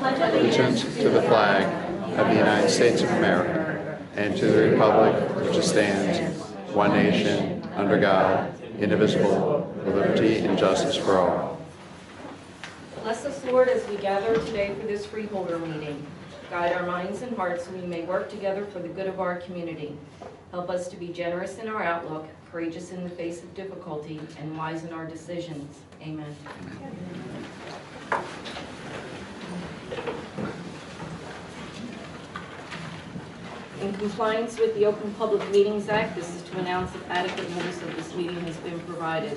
allegiance to the flag of the United States of America and to the republic which stands, one nation, under God, indivisible, with liberty and justice for all. Bless us, Lord, as we gather today for this Freeholder meeting. Guide our minds and hearts so we may work together for the good of our community. Help us to be generous in our outlook, courageous in the face of difficulty, and wise in our decisions. Amen. In compliance with the Open Public Meetings Act, this is to announce that adequate notice of this meeting has been provided.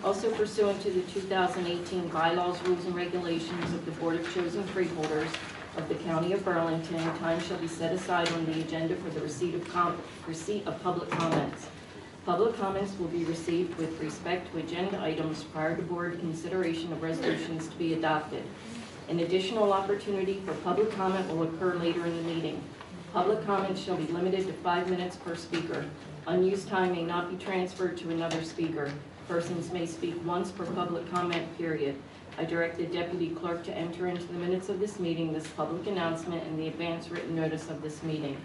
Also pursuant to the 2018 bylaws, rules, and regulations of the Board of Chosen Freeholders of the County of Burlington, time shall be set aside on the agenda for the receipt of public comments. Public comments will be received with respect to agenda items prior to board consideration of resolutions to be adopted. An additional opportunity for public comment will occur later in the meeting. Public comments shall be limited to 5 minutes per speaker. Unused time may not be transferred to another speaker. Persons may speak once per public comment period. I direct the Deputy Clerk to enter into the minutes of this meeting this public announcement and the advance written notice of this meeting.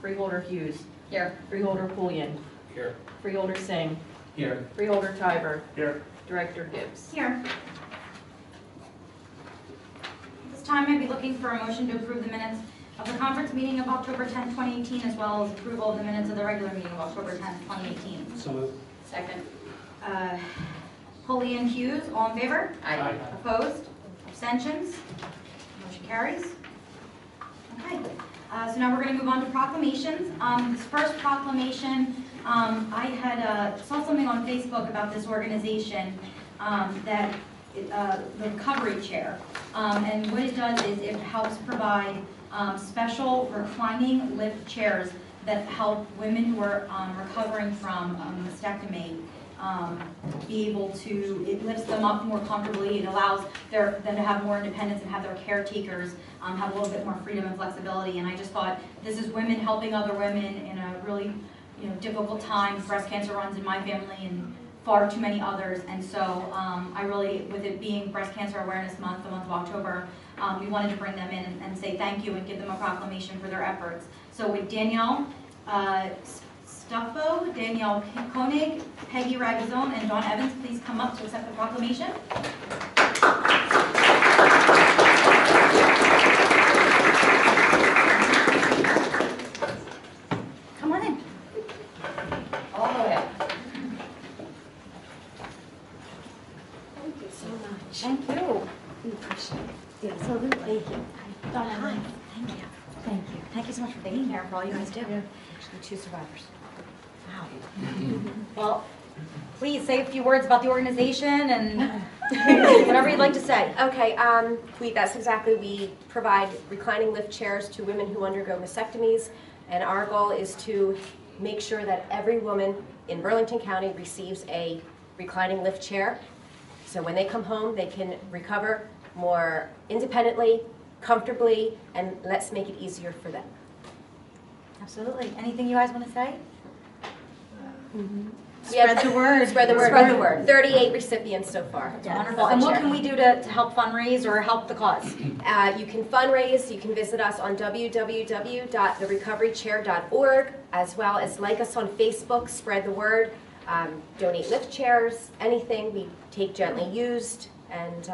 Freeholder Hughes. Here. Freeholder Pullian. Here. Freeholder Singh. Here. Freeholder Tiber. Here. Director Gibbs. Here. This time I'd be looking for a motion to approve the minutes of the conference meeting of October 10, 2018, as well as approval of the minutes of the regular meeting of October 10, 2018. So moved. Second. Pullian, Hughes, all in favor? Aye. Opposed? Abstentions? Motion carries. Okay. So now we're going to move on to proclamations. This first proclamation, I had saw something on Facebook about this organization that the recovery chair, and what it does is it helps provide special reclining lift chairs that help women who are recovering from mastectomy be able to, it lifts them up more comfortably. It allows them to have more independence and have their caretakers have a little bit more freedom and flexibility. And I just thought this is women helping other women in a really difficult time. Breast cancer runs in my family and far too many others. And so I really, with it being Breast Cancer Awareness Month, the month of October, we wanted to bring them in and say thank you and give them a proclamation for their efforts. So with Danielle Stuffo, Danielle Koenig, Peggy Ragazone, and John Evans, please come up to accept the proclamation. Come on in. All the way. Thank you so much. Thank you. We appreciate it. Absolutely. Thank you. Donna, Hi. thank you. Thank you. Thank you so much for being here, for all you guys do. Actually, 2 survivors. Wow. Well, please say a few words about the organization and whatever you'd like to say. Okay, that's exactly, we provide reclining lift chairs to women who undergo mastectomies, and our goal is to make sure that every woman in Burlington County receives a reclining lift chair. So when they come home, they can recover more independently, comfortably, and let's make it easier for them. Absolutely. Anything you guys want to say? Spread the word. Spread the word. Spread the word. 38 recipients so far. Wonderful. And what can we do to help fundraise or help the cause? You can fundraise. You can visit us on www.therecoverychair.org, as well as like us on Facebook, spread the word, donate lift chairs, anything. We take gently used, and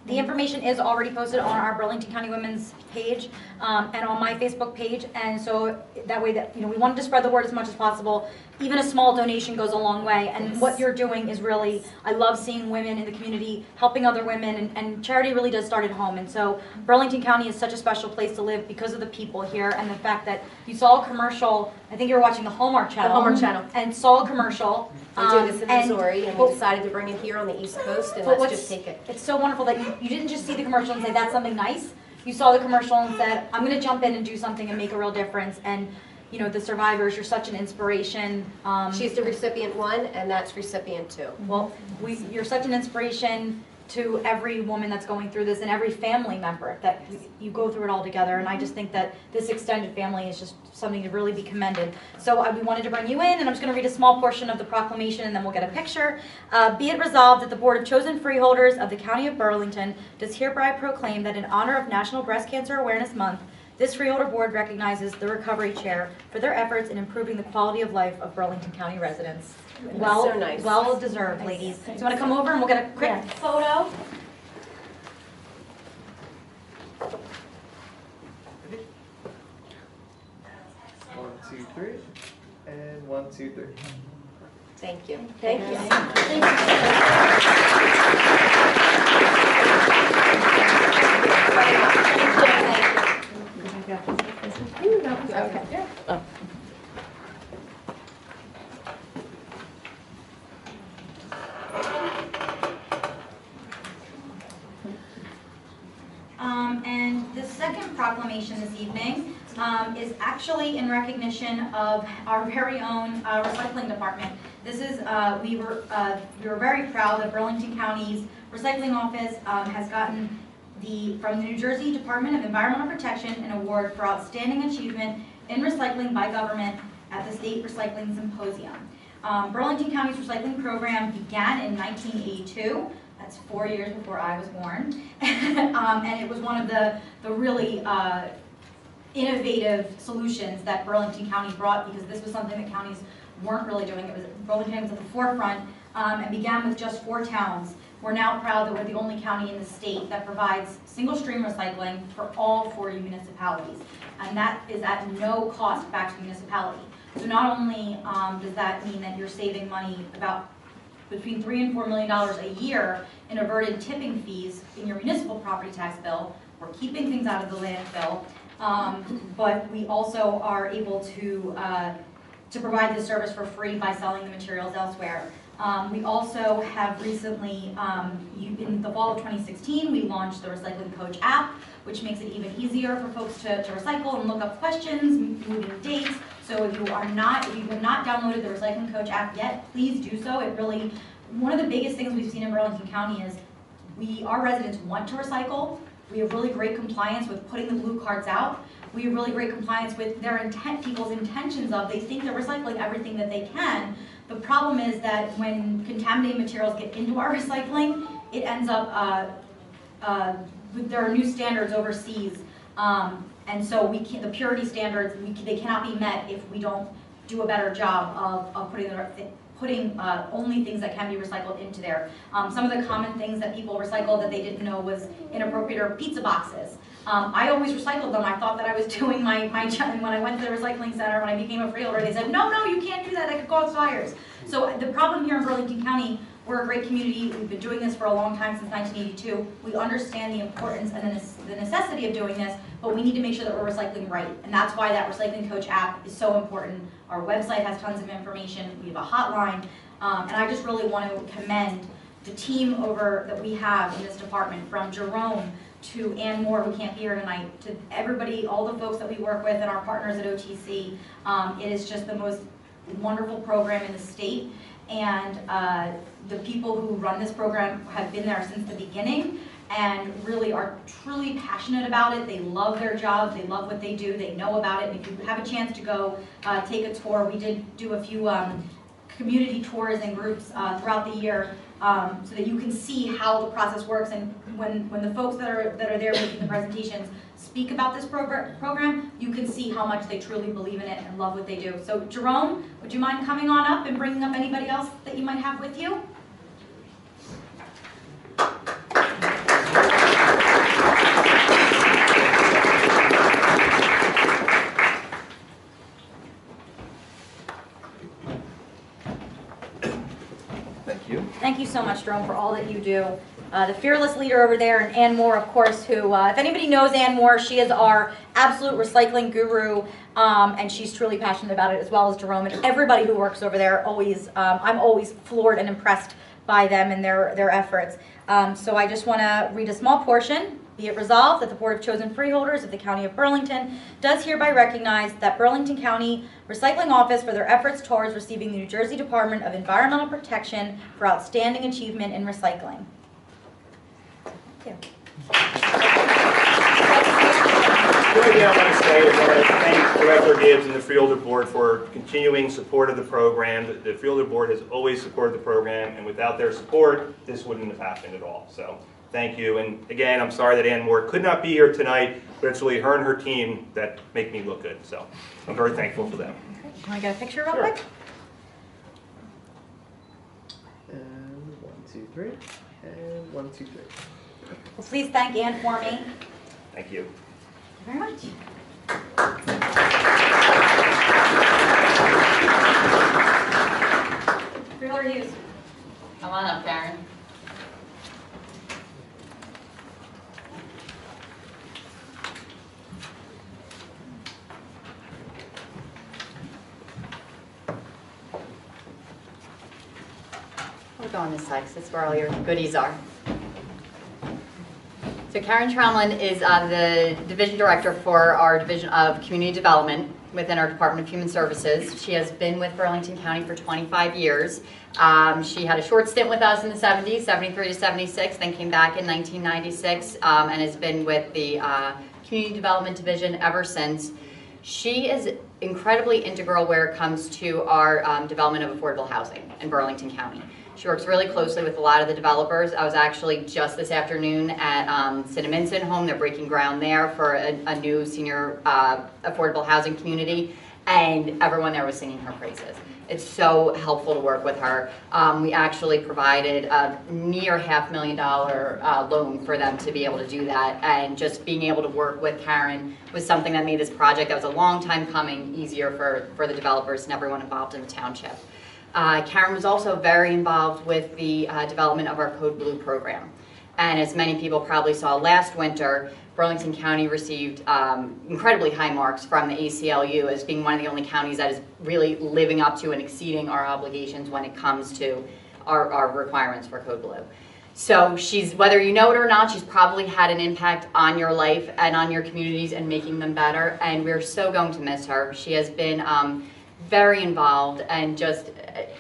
the information is already posted on our Burlington County Women's page and on my Facebook page, and so that way that we wanted to spread the word as much as possible. Even a small donation goes a long way, and what you're doing is really, I love seeing women in the community helping other women, and charity really does start at home. And so Burlington County is such a special place to live because of the people here and the fact that you saw a commercial. I think you were watching the Hallmark Channel. The Hallmark Channel. And saw a commercial. We do this in Missouri, and we decided to bring it here on the East Coast, and let's just take it. It's so wonderful that you didn't just see the commercial and say, that's something nice. You saw the commercial and said, I'm going to jump in and do something and make a real difference. And the survivors, you're such an inspiration. She's the recipient 1, and that's recipient 2. Well, you're such an inspiration. to every woman that's going through this and every family member that you go through it all together. And I just think that this extended family is just something to really be commended. So we wanted to bring you in, and I'm just going to read a small portion of the proclamation, and then we'll get a picture. Be it resolved that the Board of Chosen Freeholders of the County of Burlington does hereby proclaim that in honor of National Breast Cancer Awareness Month, this Freeholder Board recognizes the Recovery Chair for their efforts in improving the quality of life of Burlington County residents. Well, so nice. Well deserved, ladies. So you want to come over and we'll get a quick photo? 1, 2, 3, and 1, 2, 3. Thank you. Thank you. Okay. And the second proclamation this evening is actually in recognition of our very own recycling department. This is, we were very proud that Burlington County's recycling office has gotten from the New Jersey Department of Environmental Protection an award for outstanding achievement in recycling by government at the State Recycling Symposium. Burlington County's recycling program began in 1982. That's 4 years before I was born. And it was one of the really innovative solutions that Burlington County brought, because this was something that counties weren't really doing. Burlington County was at the forefront and began with just 4 towns. We're now proud that we're the only county in the state that provides single stream recycling for all 4 municipalities. And that is at no cost back to the municipality. So not only does that mean that you're saving money about between $3 and $4 million a year in averted tipping fees in your municipal property tax bill. We're keeping things out of the landfill, but we also are able to provide this service for free by selling the materials elsewhere. We also have recently, in the fall of 2016, we launched the Recycling Coach app, which makes it even easier for folks to recycle and look up questions, moving dates. So if you have not downloaded the Recycling Coach app yet, please do so. It really, one of the biggest things we've seen in Burlington County is our residents want to recycle. We have really great compliance with putting the blue cards out. We have really great compliance with people's intentions of, they think they're recycling everything that they can. The problem is that when contaminated materials get into our recycling, it ends up, there are new standards overseas, and so the purity standards, they cannot be met if we don't do a better job of putting only things that can be recycled into there. Some of the common things that people recycle that they didn't know was inappropriate are pizza boxes. I always recycled them. I thought that I was doing my job. When I went to the recycling center, when I became a freeholder, they said, no, you can't do that. That could cause fires. So the problem here in Burlington County, we're a great community. We've been doing this for a long time, since 1982. We understand the importance and the necessity of doing this, but we need to make sure that we're recycling right. And that's why that Recycling Coach app is so important. Our website has tons of information. We have a hotline. And I just really want to commend the team that we have in this department, from Jerome to Ann Moore, who can't be here tonight, to everybody, all the folks that we work with and our partners at OTC. It is just the most wonderful program in the state, and the people who run this program have been there since the beginning and really are truly passionate about it. They love their jobs, they love what they do, they know about it. And if you have a chance to go take a tour, we did do a few community tours and groups throughout the year, so that you can see how the process works. And when the folks that are there making the presentations speak about this program, you can see how much they truly believe in it and love what they do. So Jerome, would you mind coming on up and bringing up anybody else that you might have with you? Thank you so much, Jerome, for all that you do. The fearless leader over there, and Ann Moore, of course, who, if anybody knows Ann Moore, she is our absolute recycling guru, and she's truly passionate about it, as well as Jerome, and everybody who works over there. I'm always floored and impressed by them and their efforts. So I just want to read a small portion. Be it resolved that the Board of Chosen Freeholders of the County of Burlington does hereby recognize that Burlington County Recycling Office for their efforts towards receiving the New Jersey Department of Environmental Protection for outstanding achievement in recycling. Thank you. The only thing I want to say is I want to thank Director Gibbs and the Freeholder Board for continuing support of the program. The Freeholder Board has always supported the program, and without their support, this wouldn't have happened at all. So thank you. And again, I'm sorry that Ann Moore could not be here tonight, but it's really her and her team that make me look good. So I'm very thankful for them. Can I get a picture real Sure. quick? And 1, 2, 3. And 1, 2, 3. Well, please thank Ann for me. Thank you. Very much. Freeholder Hughes. Come on up, Karen. We'll go on this side because it's where all your goodies are. So Karen Tromlin is the Division Director for our Division of Community Development within our Department of Human Services. She has been with Burlington County for 25 years. She had a short stint with us in the 70s, 73 to 76, then came back in 1996 and has been with the Community Development Division ever since. She is incredibly integral where it comes to our development of affordable housing in Burlington County. She works really closely with a lot of the developers. I was actually just this afternoon at Cinnaminson Home. They're breaking ground there for a new senior affordable housing community, and everyone there was singing her praises. It's so helpful to work with her. We actually provided a near $500,000 loan for them to be able to do that, and just being able to work with Karen was something that made this project that was a long time coming easier for the developers and everyone involved in the township. Karen was also very involved with the development of our Code Blue program. And as many people probably saw last winter, Burlington County received incredibly high marks from the ACLU as being one of the only counties that is really living up to and exceeding our obligations when it comes to our requirements for Code Blue. So she's, whether you know it or not, she's probably had an impact on your life and on your communities and making them better. And we're so going to miss her. She has been very involved and just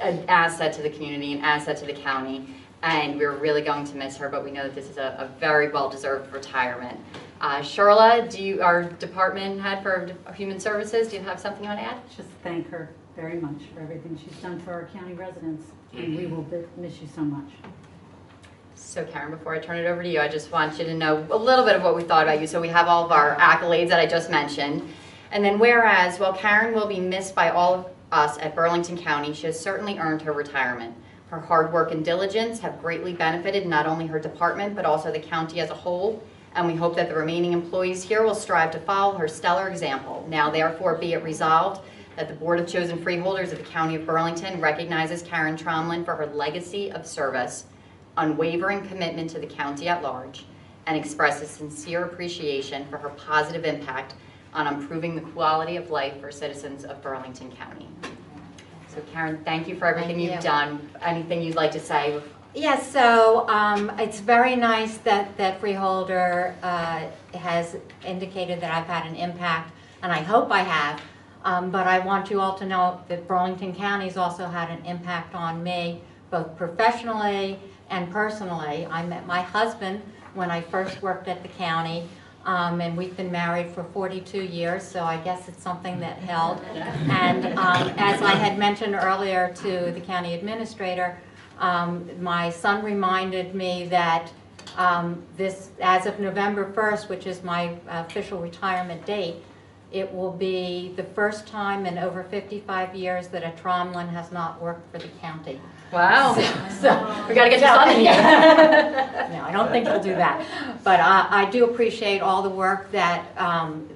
an asset to the community, an asset to the county, and we're really going to miss her, but we know that this is a very well-deserved retirement. Sherla, our department head for Human Services, do you have something you want to add? Just thank her very much for everything she's done for our county residents, and we will miss you so much. So Karen, before I turn it over to you, I just want you to know a little bit of what we thought about you. So we have all of our accolades that I just mentioned. And then whereas, while Karen will be missed by all of us at Burlington County, she has certainly earned her retirement. Her hard work and diligence have greatly benefited not only her department, but also the county as a whole. And we hope that the remaining employees here will strive to follow her stellar example. Now, therefore, be it resolved that the Board of Chosen Freeholders of the County of Burlington recognizes Karen Tromlin for her legacy of service, unwavering commitment to the county at large, and expresses sincere appreciation for her positive impact on improving the quality of life for citizens of Burlington County. So Karen, thank you for everything you've done. Anything you'd like to say? Yes, so it's very nice that Freeholder has indicated that I've had an impact, and I hope I have, but I want you all to know that Burlington County's also had an impact on me, both professionally and personally. I met my husband when I first worked at the county, and we've been married for 42 years, so I guess it's something that held. And as I had mentioned earlier to the county administrator, my son reminded me that as of November 1st, which is my official retirement date, it will be the first time in over 55 years that a Tromlin has not worked for the county. Wow. So we got to get your son in here. No, I don't think he'll do that. But I do appreciate all the work that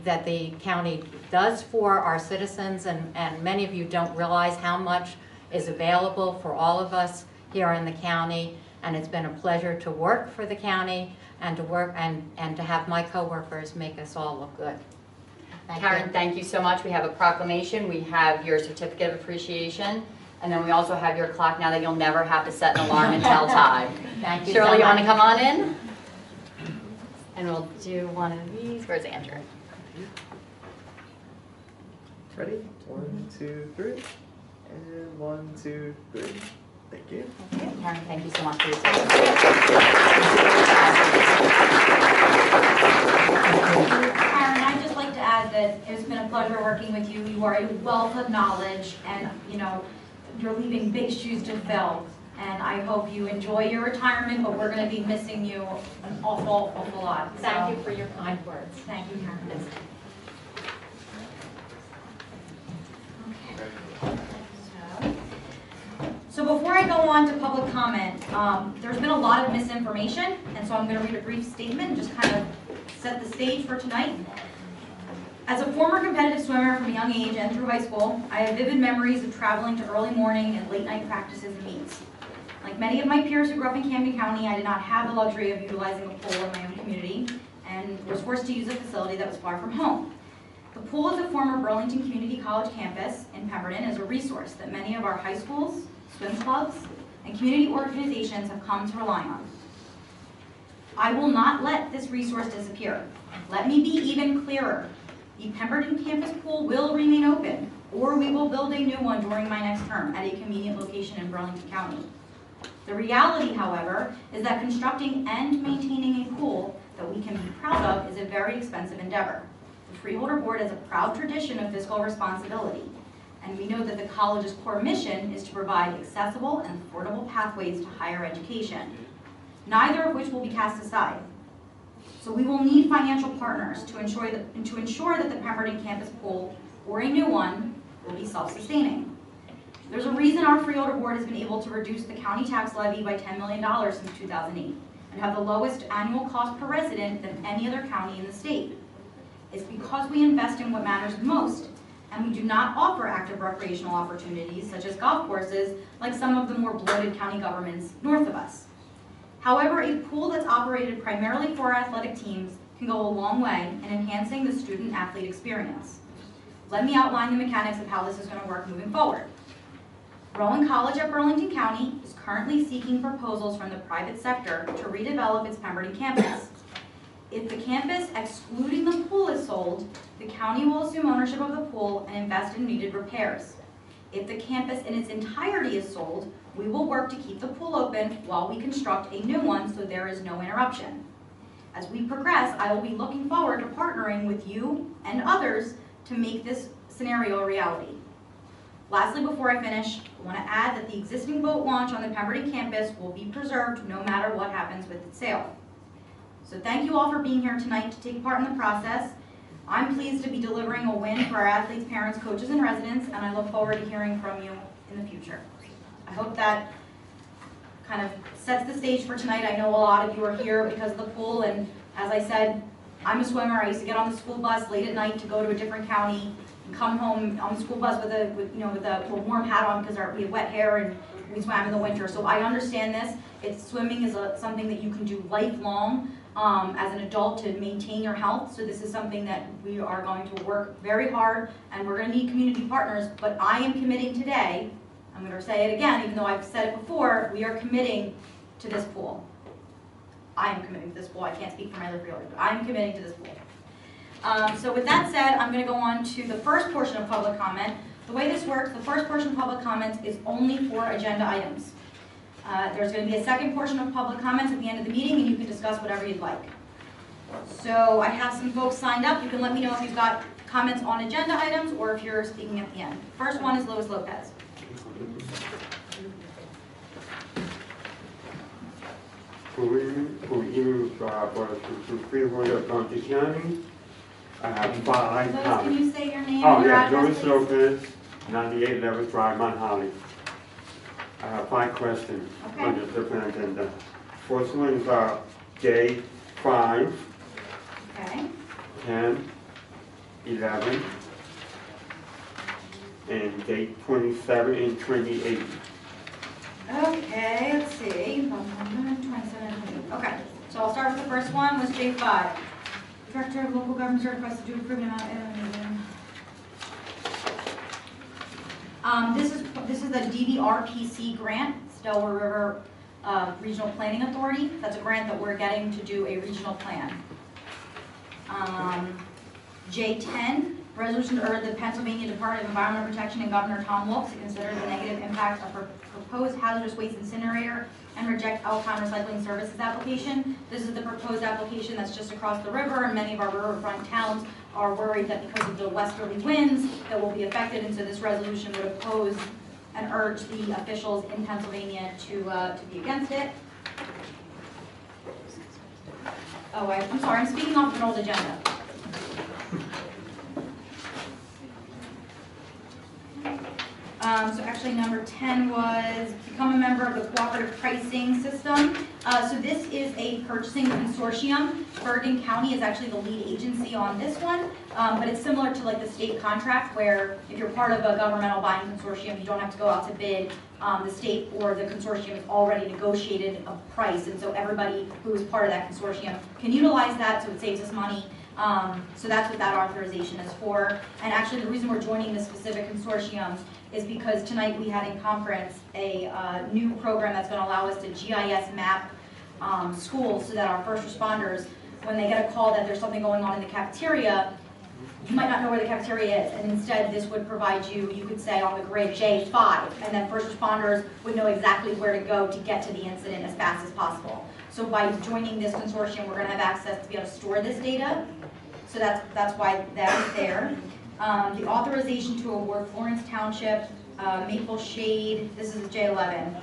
that the county does for our citizens, and many of you don't realize how much is available for all of us here in the county. And it's been a pleasure to work for the county and to work and to have my coworkers make us all look good. Karen, thank you so much. We have a proclamation. We have your certificate of appreciation. And then we also have your clock now that you'll never have to set an alarm and tell time. Thank you. Shirley, you want to come on in? And we'll do one of these. Where's Andrew? Ready? 1, 2, 3. And 1, 2, 3. Thank you. Okay, Karen, thank you so much for your service. Karen, I'd just like to add that it's been a pleasure working with you. You are a wealth of knowledge, and you're leaving big shoes to fill. And I hope you enjoy your retirement, but we're going to be missing you an awful, awful lot. Thank you for your kind words. Thank you, Karen. So before I go on to public comment, there's been a lot of misinformation, and so I'm going to read a brief statement and just kind of set the stage for tonight. As a former competitive swimmer from a young age and through high school, I have vivid memories of traveling to early morning and late night practices and meets. Like many of my peers who grew up in Camden County, I did not have the luxury of utilizing a pool in my own community and was forced to use a facility that was far from home. The pool is a former Burlington Community College campus in Pemberton as a resource that many of our high schools, swim clubs, and community organizations have come to rely on. I will not let this resource disappear. Let me be even clearer. The Pemberton campus pool will remain open, or we will build a new one during my next term at a convenient location in Burlington County. The reality, however, is that constructing and maintaining a pool that we can be proud of is a very expensive endeavor. The Freeholder Board has a proud tradition of fiscal responsibility, and we know that the college's core mission is to provide accessible and affordable pathways to higher education, neither of which will be cast aside. So we will need financial partners to ensure that the Pemberton campus pool, or a new one, will be self-sustaining. There's a reason our Freeholder Board has been able to reduce the county tax levy by $10 million since 2008 and have the lowest annual cost per resident than any other county in the state. It's because we invest in what matters most, and we do not offer active recreational opportunities such as golf courses like some of the more bloated county governments north of us. However, a pool that's operated primarily for athletic teams can go a long way in enhancing the student-athlete experience. Let me outline the mechanics of how this is going to work moving forward. Rowan College at Burlington County is currently seeking proposals from the private sector to redevelop its Pemberton campus. If the campus, excluding the pool, is sold, the county will assume ownership of the pool and invest in needed repairs. If the campus in its entirety is sold, we will work to keep the pool open while we construct a new one so there is no interruption. As we progress, I will be looking forward to partnering with you and others to make this scenario a reality. Lastly, before I finish, I want to add that the existing boat launch on the Pemberton campus will be preserved no matter what happens with its sale. So thank you all for being here tonight to take part in the process. I'm pleased to be delivering a win for our athletes, parents, coaches, and residents, and I look forward to hearing from you in the future. I hope that kind of sets the stage for tonight. I know a lot of you are here because of the pool, and as I said, I'm a swimmer. I used to get on the school bus late at night to go to a different county and come home on the school bus with a warm hat on because we have wet hair and we swam in the winter. So I understand this. Swimming is something that you can do lifelong as an adult to maintain your health. So this is something that we are going to work very hard, and we're going to need community partners. But I am committing today, I'm going to say it again, even though I've said it before, we are committing to this pool. I am committing to this pool. I can't speak for my other Freeholders, but I'm committing to this pool. So with that said, I'm going to go on to the first portion of public comment. The way this works, the first portion of public comments is only for agenda items. There's going to be a second portion of public comments at the end of the meeting, and you can discuss whatever you'd like. So I have some folks signed up. You can let me know if you've got comments on agenda items or if you're speaking at the end. First one is Lois Lopez. For you, for Freeholder County County, I have 5 Lois, comments. can you say your name Oh, and your yeah, address, Louis please? Lopez, 98 Levis Drive, Mount Holly. I have 5 questions Okay. on the different agenda. First one is J5, Okay. 10, 11, and date 27 and 28. Okay, let's see. 27. Okay, so I'll start with the first one, was J5. Director of Local Government requests to do improvement amount. This is the DVRPC grant, it's Delaware River Regional Planning Authority. That's a grant that we're getting to do a regional plan. J10, resolution to urge the Pennsylvania Department of Environmental Protection and Governor Tom Wolf to consider the negative impact of proposed hazardous waste incinerator and reject Alcon Recycling Services application. This is the proposed application that's just across the river, and many of our riverfront towns are worried that because of the westerly winds that will be affected, and so this resolution would oppose and urge the officials in Pennsylvania to be against it. Oh, I'm sorry, I'm speaking off an old agenda. So actually number 10 was become a member of the cooperative pricing system. So this is a purchasing consortium. Bergen County is actually the lead agency on this one, but it's similar to like the state contract where if you're part of a governmental buying consortium, you don't have to go out to bid. The state or the consortium has already negotiated a price, and so everybody who is part of that consortium can utilize that, so it saves us money. So that's what that authorization is for. And actually the reason we're joining this specific consortium is because tonight we had in conference a new program that's going to allow us to GIS map schools so that our first responders, when they get a call that there's something going on in the cafeteria, you might not know where the cafeteria is, and instead this would provide you, you could say on the grid J5, and then first responders would know exactly where to go to get to the incident as fast as possible. So by joining this consortium, we're going to have access to be able to store this data. So that's why that is there. The authorization to award Florence Township, Maple Shade, this is J11.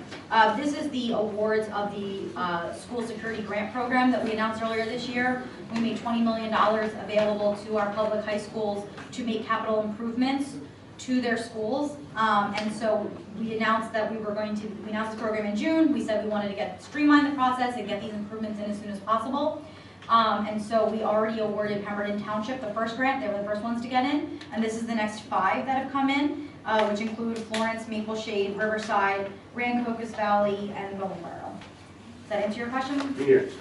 This is the awards of the school security grant program that we announced earlier this year. We made $20 million available to our public high schools to make capital improvements to their schools. And so we announced that we announced this program in June. We said we wanted to streamline the process and get these improvements in as soon as possible. And so we already awarded Pemberton Township the first grant. They were the first ones to get in. And this is the next 5 that have come in, which include Florence, Maple Shade, Riverside, Rancocas Valley, and Willingboro. Does that answer your question? Yes.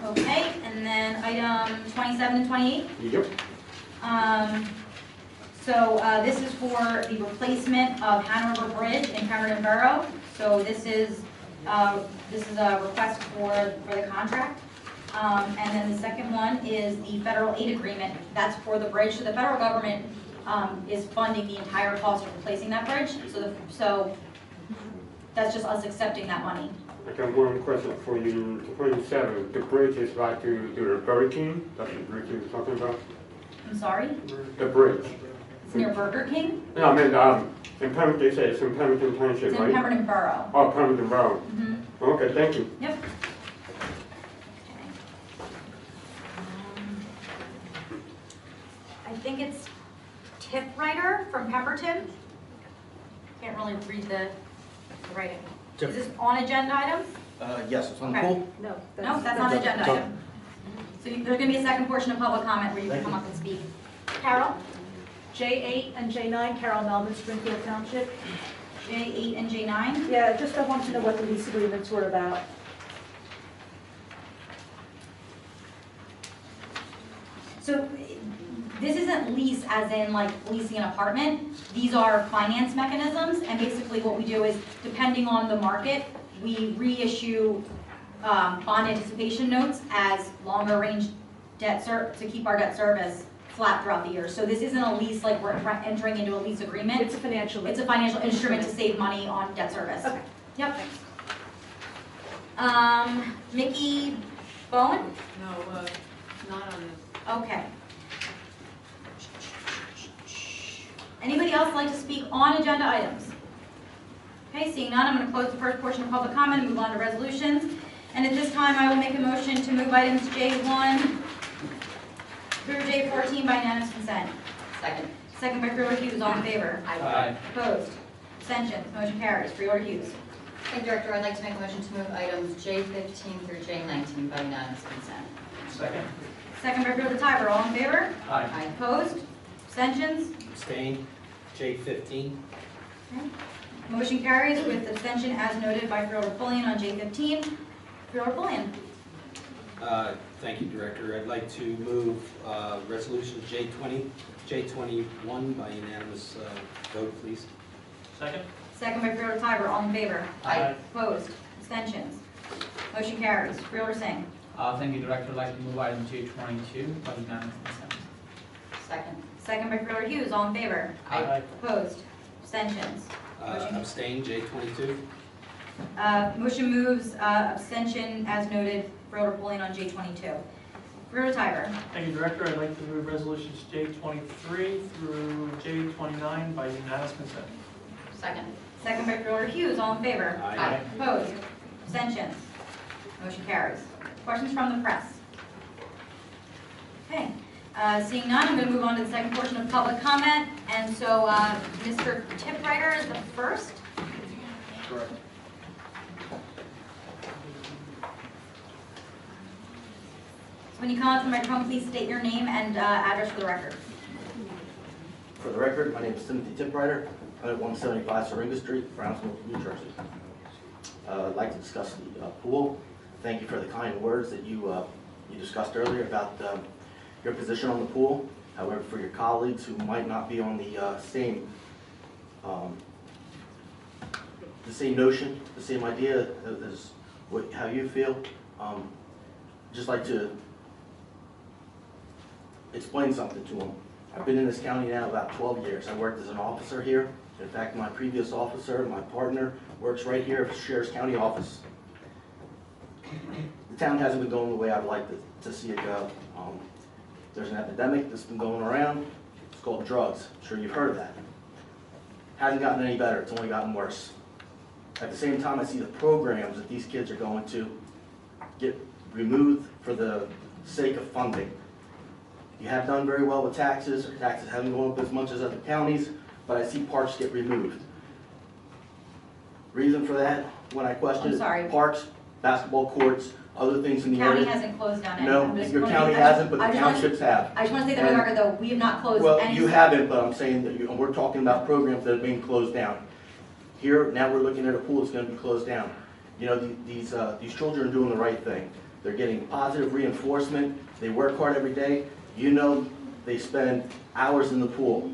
Okay, and then item 27 and 28. Yep. This is for the replacement of Hanover Bridge in Pemberton Borough. So this is a request for the contract. And then the second one is the federal aid agreement. That's for the bridge. So the federal government is funding the entire cost of replacing that bridge. So that's just us accepting that money. I got one question for you. 27, the bridge is right to the Burger King? That's the bridge you're talking about? I'm sorry? The bridge. It's near Burger King? No, I mean, in Pemberton, they say it's in Pemberton Township, It's right? in Pemberton Borough. Oh, Pemberton Road. Mm-hmm. Okay, thank you. Yep. I think it's tip writer from Pemberton. Can't really read the writing. Is this on agenda items? Yes, it's on the Okay. pool. No, that's not an agenda item. So there's going to be a second portion of public comment where you can come up and speak. Carol? J8 and J9, Carol Melvin, Springfield Township. J8 and J9? Yeah, just I want to know what the lease agreements were about. So this isn't lease as in like leasing an apartment. These are finance mechanisms, and basically what we do is, depending on the market, we reissue bond anticipation notes as longer range debt to keep our debt service flat throughout the year. So this isn't a lease like we're entering into a lease agreement. It's a financial. It's a financial instrument to save money on debt service. Okay. Yep. Mickey Bowen? No, not on this. Okay. Anybody else like to speak on agenda items? Okay, seeing none, I'm going to close the first portion of public comment and move on to resolutions. And at this time, I will make a motion to move items J1 through J14 by unanimous consent. Second. Second by Freeholder Hughes, all in favor? Aye. Opposed? Abstentions? Motion carries. Freeholder Hughes. Thank you, Director. I'd like to make a motion to move items J15 through J19 by unanimous consent. Second. Second by Freeholder Tiber, all in favor? Aye. Opposed? Abstentions? Abstain. J15. Okay. Motion carries with abstention as noted by Freeholder Pulliam on J15. Freeholder Pulliam. Thank you, Director. I'd like to move resolution J21 by unanimous vote, please. Second. Second by Freeholder Tiber, all in favor? Aye. Opposed? Abstentions? Motion carries. Freeholder Singh. Thank you, Director. I'd like to move item J22 by unanimous consent. Second. Second by Freeholder Hughes, all in favor? Aye. Opposed? Abstentions? Abstain, J22. Motion moves, abstention as noted, Freeholder polling on J22. Freeholder Tiger. Thank you, Director. I'd like to move resolutions J23 through J29 by unanimous consent. Second. Second by Freeholder Hughes, all in favor? Aye. Opposed? Abstentions? Motion carries. Questions from the press? Okay, seeing none, I'm going to move on to the second portion of public comment. And so Mr. Tipwriter is the first. Correct. So when you come out to the microphone, please state your name and address for the record. For the record, my name is Timothy Tipwriter. I'm at 175 Syringa Street, Brownsville, New Jersey. I'd like to discuss the pool. Thank you for the kind words that you discussed earlier about your position on the pool. However, for your colleagues who might not be on the same notion, the same idea as how you feel, just like to explain something to them. I've been in this county now about 12 years. I worked as an officer here. In fact, my previous officer, my partner, works right here at the Sheriff's County office. The town hasn't been going the way I'd like to see it go. There's an epidemic that's been going around. It's called drugs. I'm sure you've heard of that. Hasn't gotten any better. It's only gotten worse. At the same time, I see the programs that these kids are going to get removed for the sake of funding. You have done very well with taxes. Or taxes haven't gone up as much as other counties, but I see parks get removed. Reason for that, when I question it, parks, basketball courts, other things in the area. County hasn't closed down any. No, your county hasn't, but the townships have. I just want to say that on the record, though, we have not closed any. Well, you haven't, but I'm saying that we're talking about programs that are being closed down. Here, now we're looking at a pool that's going to be closed down. You know, these children are doing the right thing. They're getting positive reinforcement. They work hard every day. You know, they spend hours in the pool.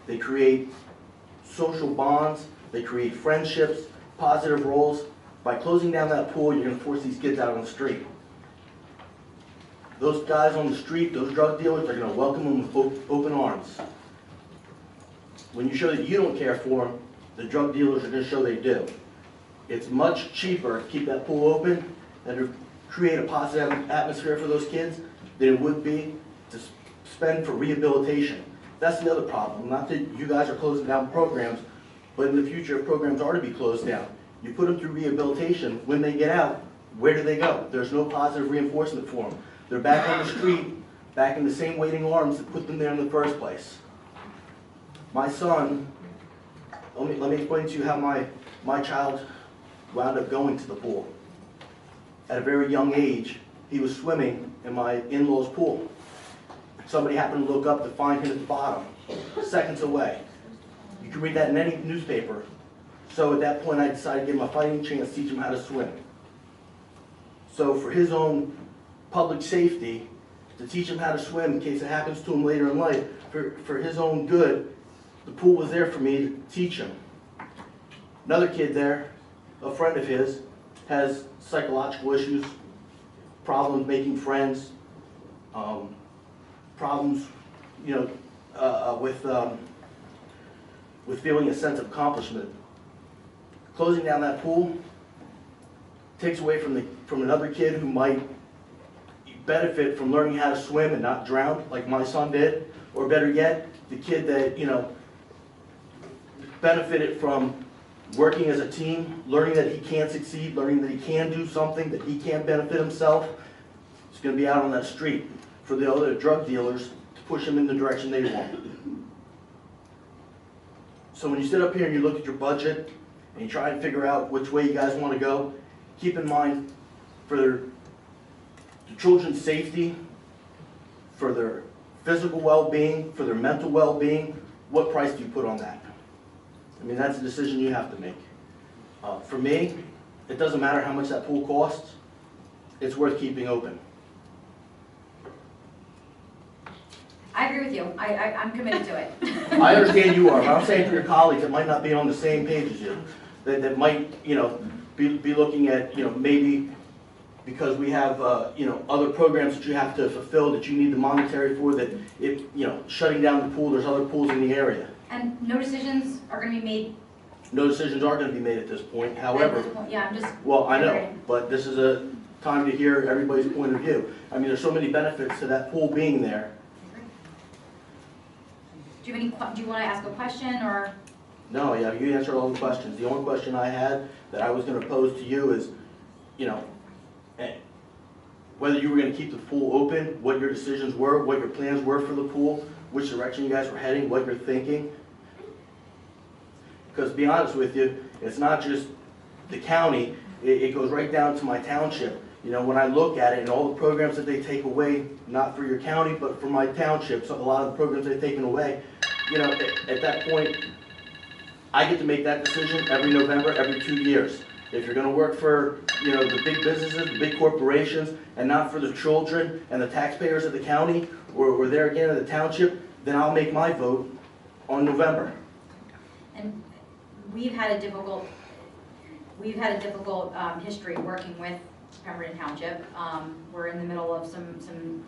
They create social bonds. They create friendships, positive roles. By closing down that pool, you're going to force these kids out on the street. Those guys on the street, those drug dealers, they're going to welcome them with open arms. When you show that you don't care for them, the drug dealers are going to show they do. It's much cheaper to keep that pool open and to create a positive atmosphere for those kids than it would be to spend for rehabilitation. That's the other problem. Not that you guys are closing down programs, but in the future, if programs are to be closed down, you put them through rehabilitation. When they get out, where do they go? There's no positive reinforcement for them. They're back on the street, back in the same waiting arms that put them there in the first place. My son, let me explain to you how my child wound up going to the pool. At a very young age, he was swimming in my in-law's pool. Somebody happened to look up to find him at the bottom, seconds away. You can read that in any newspaper. So at that point, I decided to give him a fighting chance to teach him how to swim. So for his own public safety, to teach him how to swim in case it happens to him later in life, for his own good, the pool was there for me to teach him. Another kid there, a friend of his, has psychological issues, problems making friends, problems, with feeling a sense of accomplishment. Closing down that pool takes away from another kid who might benefit from learning how to swim and not drown like my son did, or better yet, the kid that benefited from working as a team, learning that he can succeed, learning that he can do something, that he can benefit himself. He's going to be out on that street for the other drug dealers to push him in the direction they want. So when you sit up here and you look at your budget and you try and figure out which way you guys want to go, keep in mind for the children's safety, for their physical well-being, for their mental well-being, what price do you put on that? I mean, that's a decision you have to make. For me, it doesn't matter how much that pool costs, it's worth keeping open. I agree with you. I'm committed to it. I understand you are, but I'm saying for your colleagues that might not be on the same page as you, that might, be looking at, maybe because we have, other programs that you have to fulfill that you need the monetary for, that shutting down the pool, there's other pools in the area. And no decisions are going to be made no decisions are gonna be made at this point. However, At this point, yeah, I'm just. well, I know, wondering. but this is a time to hear everybody's point of view. I mean, there's so many benefits to that pool being there. Do you have any, do you want to ask a question, or? No, yeah, you answered all the questions. The only question I had that I was gonna pose to you is, you know, whether you were gonna keep the pool open, what your decisions were, what your plans were for the pool, which direction you guys were heading, what you're thinking. Because to be honest with you, it's not just the county, it goes right down to my township. You know, when I look at it and all the programs that they take away, not for your county, but for my township, so a lot of the programs they've taken away, you know, at that point, I get to make that decision every November, every 2 years. If you're gonna work for, you know, the big businesses, the big corporations, and not for the children and the taxpayers of the county, or there again in the township, then I'll make my vote on November. And we've had a difficult history working with Pemberton Township. We're in the middle of some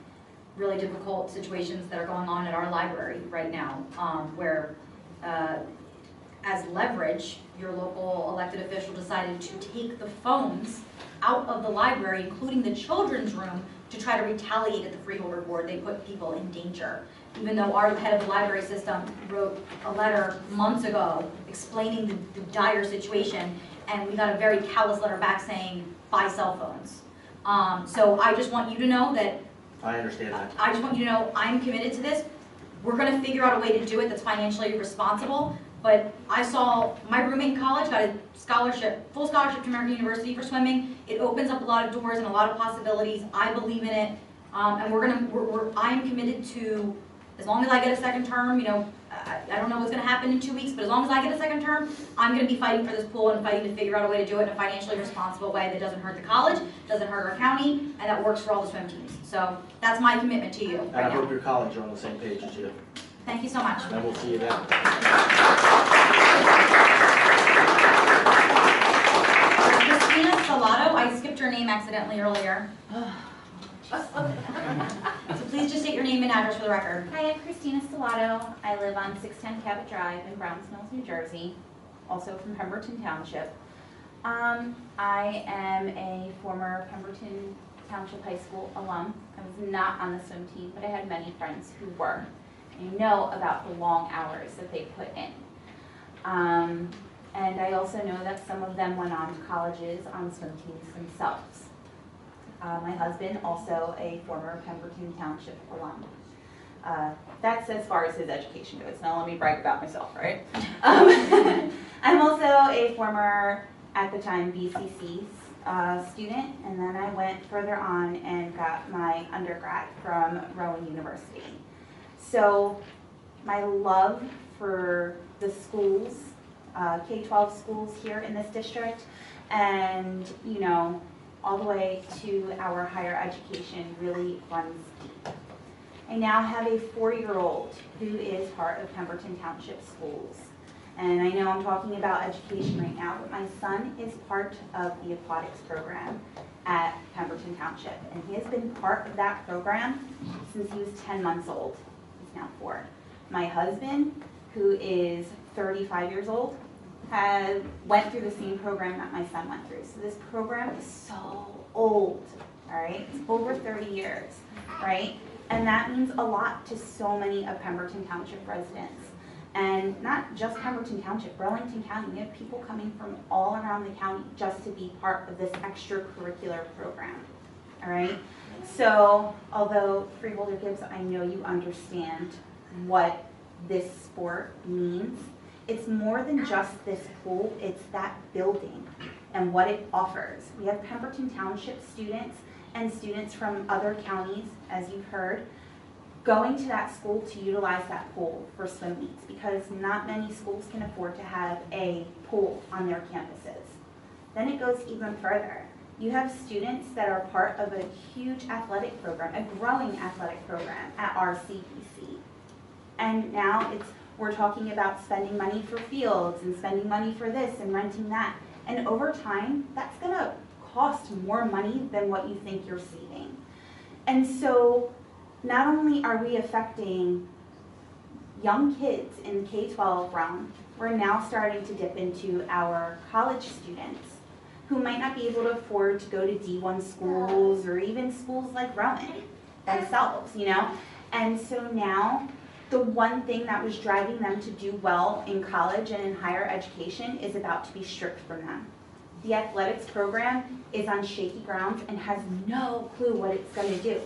really difficult situations that are going on at our library right now, where as leverage, your local elected official decided to take the phones out of the library, including the children's room, to try to retaliate at the Freeholder board. They put people in danger. Even though our head of the library system wrote a letter months ago explaining the dire situation, and we got a very callous letter back saying, buy cell phones. So I just want you to know that, I understand that. I just want you to know I'm committed to this. We're gonna figure out a way to do it that's financially responsible. But I saw my roommate in college got a scholarship, full scholarship to American University for swimming. It opens up a lot of doors and a lot of possibilities. I believe in it, and I'm committed to, as long as I get a second term, you know, I don't know what's going to happen in 2 weeks, but as long as I get a second term, I'm going to be fighting for this pool and fighting to figure out a way to do it in a financially responsible way that doesn't hurt the college, doesn't hurt our county, and that works for all the swim teams. So that's my commitment to you And I right hope now. your college are on the same page as you. Thank you so much. And we'll see you then. Christina Salato, I skipped your name accidentally earlier. So please just state your name and address for the record. Hi, I'm Christina Stellato. I live on 610 Cabot Drive in Browns Mills, New Jersey, also from Pemberton Township. I am a former Pemberton Township High School alum. I was not on the swim team, but I had many friends who were. I know about the long hours that they put in. And I also know that some of them went on to colleges on swim teams themselves. My husband, also a former Pemberton Township alum. That's as far as his education goes. Now let me brag about myself, right? I'm also a former, at the time, BCC student, and then I went further on and got my undergrad from Rowan University. So my love for the schools, K-12 schools here in this district, and you know, all the way to our higher education really runs deep. I now have a 4-year-old who is part of Pemberton Township Schools. And I know I'm talking about education right now, but my son is part of the aquatics program at Pemberton Township. And he has been part of that program since he was 10 months old. He's now 4. My husband, who is 35 years old, went through the same program that my son went through. So this program is so old, all right? It's over 30 years, right? And that means a lot to so many of Pemberton Township residents. And not just Pemberton Township, Burlington County. We have people coming from all around the county just to be part of this extracurricular program, all right? So although Freeholder Gibbs, I know you understand what this sport means, it's more than just this pool, it's that building and what it offers. We have Pemberton Township students and students from other counties, as you've heard, going to that school to utilize that pool for swim meets because not many schools can afford to have a pool on their campuses. Then it goes even further. You have students that are part of a huge athletic program, a growing athletic program at our CPC. And now we're talking about spending money for fields and spending money for this and renting that. And over time, that's gonna cost more money than what you think you're saving. And so not only are we affecting young kids in the K-12 realm, we're now starting to dip into our college students who might not be able to afford to go to D1 schools or even schools like Rowan themselves, you know? And so now, the one thing that was driving them to do well in college and in higher education is about to be stripped from them. The athletics program is on shaky grounds and has no clue what it's going to do.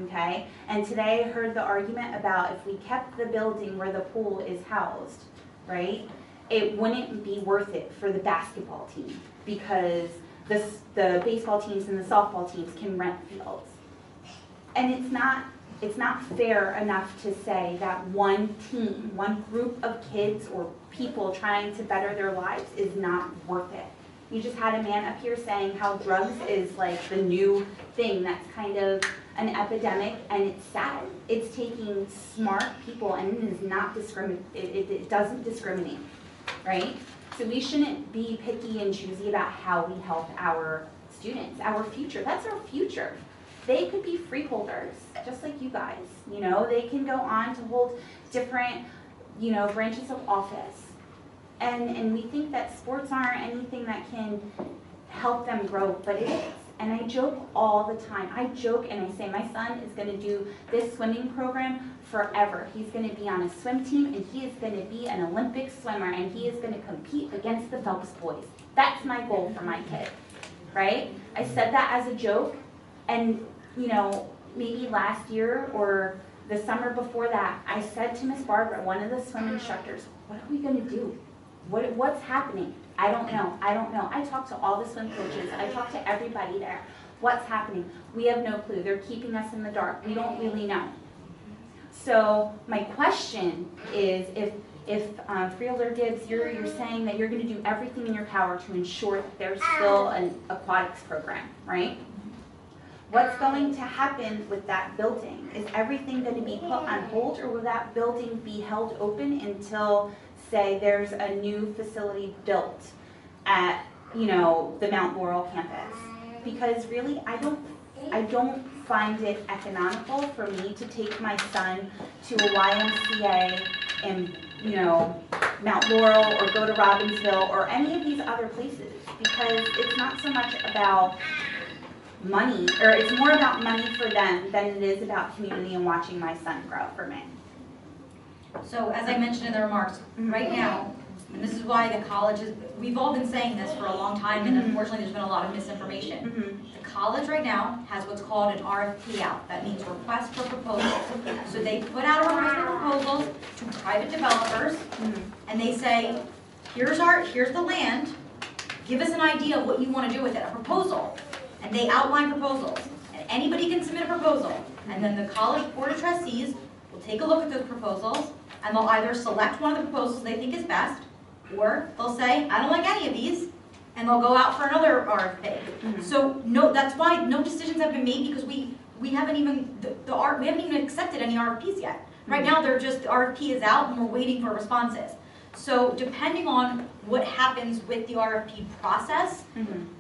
Okay? And today I heard the argument about if we kept the building where the pool is housed, right, it wouldn't be worth it for the basketball team because the baseball teams and the softball teams can rent fields. And it's not fair enough to say that one team, one group of kids or people trying to better their lives is not worth it. You just had a man up here saying how drugs is like the new thing that's kind of an epidemic, and it's sad. It's taking smart people and it is not it doesn't discriminate, right? So we shouldn't be picky and choosy about how we help our students, our future. That's our future. They could be freeholders, just like you guys. You know, they can go on to hold different, you know, branches of office. And we think that sports aren't anything that can help them grow, but it is. And I joke all the time. I joke and I say my son is going to do this swimming program forever. He's going to be on a swim team and he is going to be an Olympic swimmer and he is going to compete against the Phelps boys. That's my goal for my kid, right? I said that as a joke, and you know, maybe last year or the summer before that, I said to Miss Barbara, one of the swim instructors, what are we going to do? What's happening? I don't know. I don't know. I talked to all the swim coaches. I talked to everybody there. What's happening? We have no clue. They're keeping us in the dark. We don't really know. So my question is, if Freeholder Gibbs, you're saying that you're going to do everything in your power to ensure that there's still an aquatics program, right? What's going to happen with that building? Is everything going to be put on hold, or will that building be held open until, say, there's a new facility built at, you know, the Mount Laurel campus? Because really, I don't find it economical for me to take my son to a YMCA in, you know, Mount Laurel or go to Robbinsville or any of these other places, because it's not so much about money, or it's more about money for them than it is about community and watching my son grow for me. So as I mentioned in the remarks, right now, and this is why the colleges, we've all been saying this for a long time, and unfortunately there's been a lot of misinformation. The college right now has what's called an RFP out. That means request for proposals. So they put out a request for proposals to private developers, and they say, here's the land, give us an idea of what you want to do with it, a proposal. And they outline proposals, and anybody can submit a proposal, and then the college board of trustees will take a look at those proposals, and they'll either select one of the proposals they think is best, or they'll say, I don't like any of these, and they'll go out for another RFP. So no, that's why no decisions have been made, because we haven't even we haven't even accepted any RFPs yet. Right now, they're just, the RFP is out, and we're waiting for responses. So depending on what happens with the RFP process,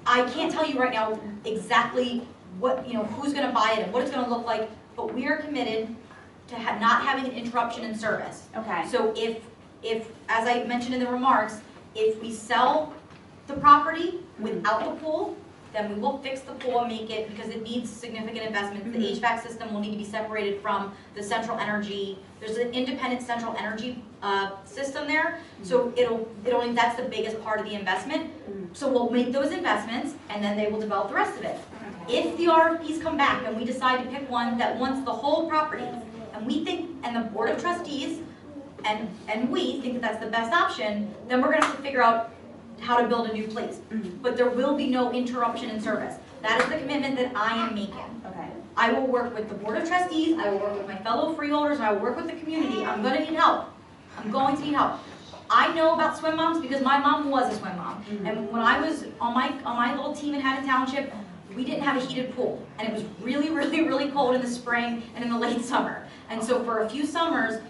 I can't tell you right now exactly what, you know, who's going to buy it and what it's going to look like, but we are committed to not having an interruption in service. Okay. So if, as I mentioned in the remarks, if we sell the property without the pool, then we will fix the pool and make it, because it needs significant investments. The HVAC system will need to be separated from the central energy. There's an independent central energy system there, so that's the biggest part of the investment. So we'll make those investments, and then they will develop the rest of it. If the RFPs come back and we decide to pick one that wants the whole property, and we think, and the board of trustees and we think that that's the best option, then we're going to have to figure out how to build a new place. But there will be no interruption in service. That is the commitment that I am making. Okay. I will work with the board of trustees, I will work with my fellow freeholders, and I will work with the community. I'm going to need help. I'm going to need help. I know about swim moms because my mom was a swim mom. And when I was on my little team in Haddon Township, we didn't have a heated pool. And it was really, really, really cold in the spring and in the late summer. And so for a few summers,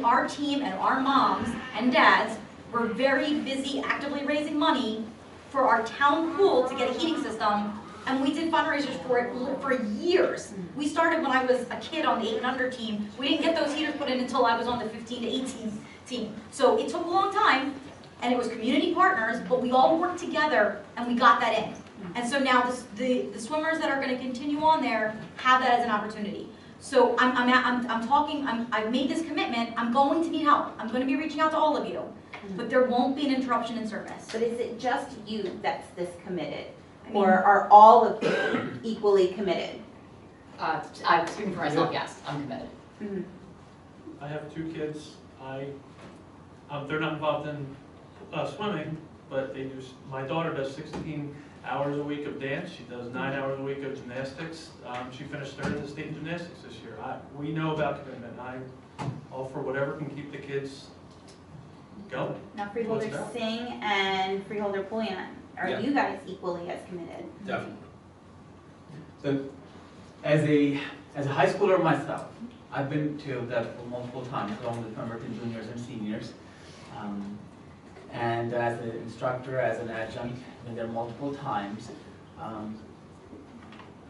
our team and our moms and dads were very busy actively raising money for our town pool to get a heating system And we did fundraisers for it for years. We started when I was a kid on the 8 and under team. We didn't get those heaters put in until I was on the 15 to 18 team. So it took a long time, and it was community partners, but we all worked together and we got that in. And so now the swimmers that are going to continue on there have that as an opportunity. So I've made this commitment. I'm going to need help. I'm going to be reaching out to all of you, but there won't be an interruption in service. But is it just you that's this committed? Or are all of you equally committed? I'm speaking for myself, yes, I'm committed. I have 2 kids. They're not involved in swimming, but they do. My daughter does 16 hours a week of dance. She does 9 hours a week of gymnastics. She finished 3rd in the state in gymnastics this year. We know about commitment. I'm all for whatever can keep the kids going. Now, Freeholder Singh and Freeholder Pulliam, are you guys equally as committed? Definitely. So, as a high schooler myself, I've been to that for multiple times, along with Pemberton juniors and seniors. And as an instructor, as an adjunct, been there multiple times.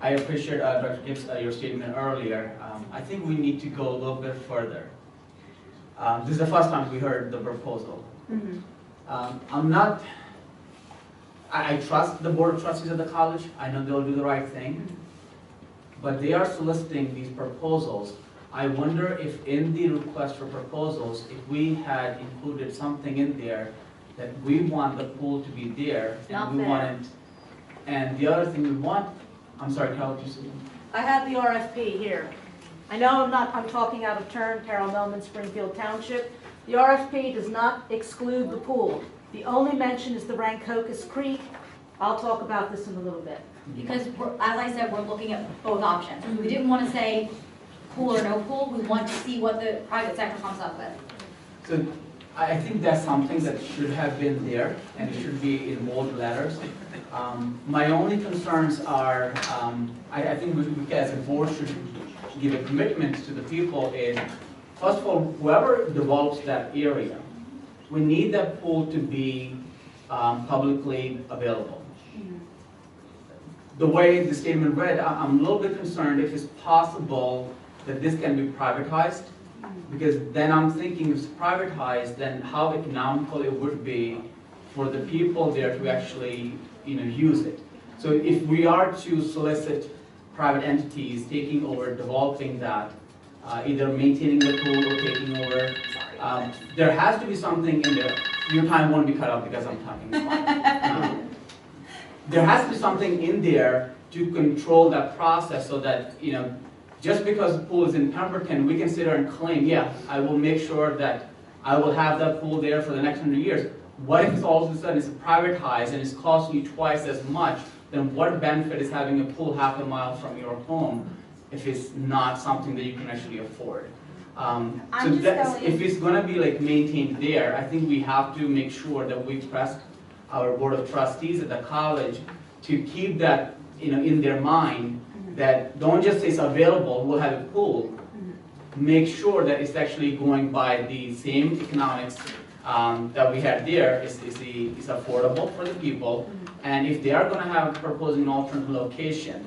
I appreciate Dr. Gibbs, your statement earlier. I think we need to go a little bit further. This is the first time we heard the proposal. I trust the Board of Trustees of the college. I know they'll do the right thing. But they are soliciting these proposals. I wonder if in the request for proposals, if we had included something in there that we want the pool to be there, and we want it, and the other thing we want, I'm sorry, Carol, did you say something? I have the RFP here. I know I'm talking out of turn, Carol Melman, Springfield Township. The RFP does not exclude the pool. The only mention is the Rancocas Creek. I'll talk about this in a little bit. Because, as I said, we're looking at both options. We didn't want to say pool or no pool. We want to see what the private sector comes up with. So I think that's something that should have been there, and it should be in bold letters. My only concerns are, I think we as a board should give a commitment to the people is, first of all, whoever develops that area, we need that pool to be publicly available. The way the statement read, I'm a little bit concerned if it's possible that this can be privatized, because then I'm thinking if it's privatized, then how economical it would be for the people there to actually use it. So if we are to solicit private entities taking over, developing that, either maintaining the pool or taking over, there has to be something in there. Your time won't be cut off because I'm talking. There has to be something in there to control that process so that, just because the pool is in Pemberton, we can sit there and claim, yeah, I will make sure that I will have that pool there for the next 100 years. What if it's all of a sudden it's privatized and it's costing you twice as much? Then what benefit is having a pool half a mile from your home if it's not something that you can actually afford? If it's going to be maintained there, I think we have to make sure that we press our Board of Trustees at the college to keep that in their mind, that don't just say it's available, we'll have a pool. Make sure that it's actually going by the same economics that we had there. It's affordable for the people. And if they are going to have proposing an alternate location,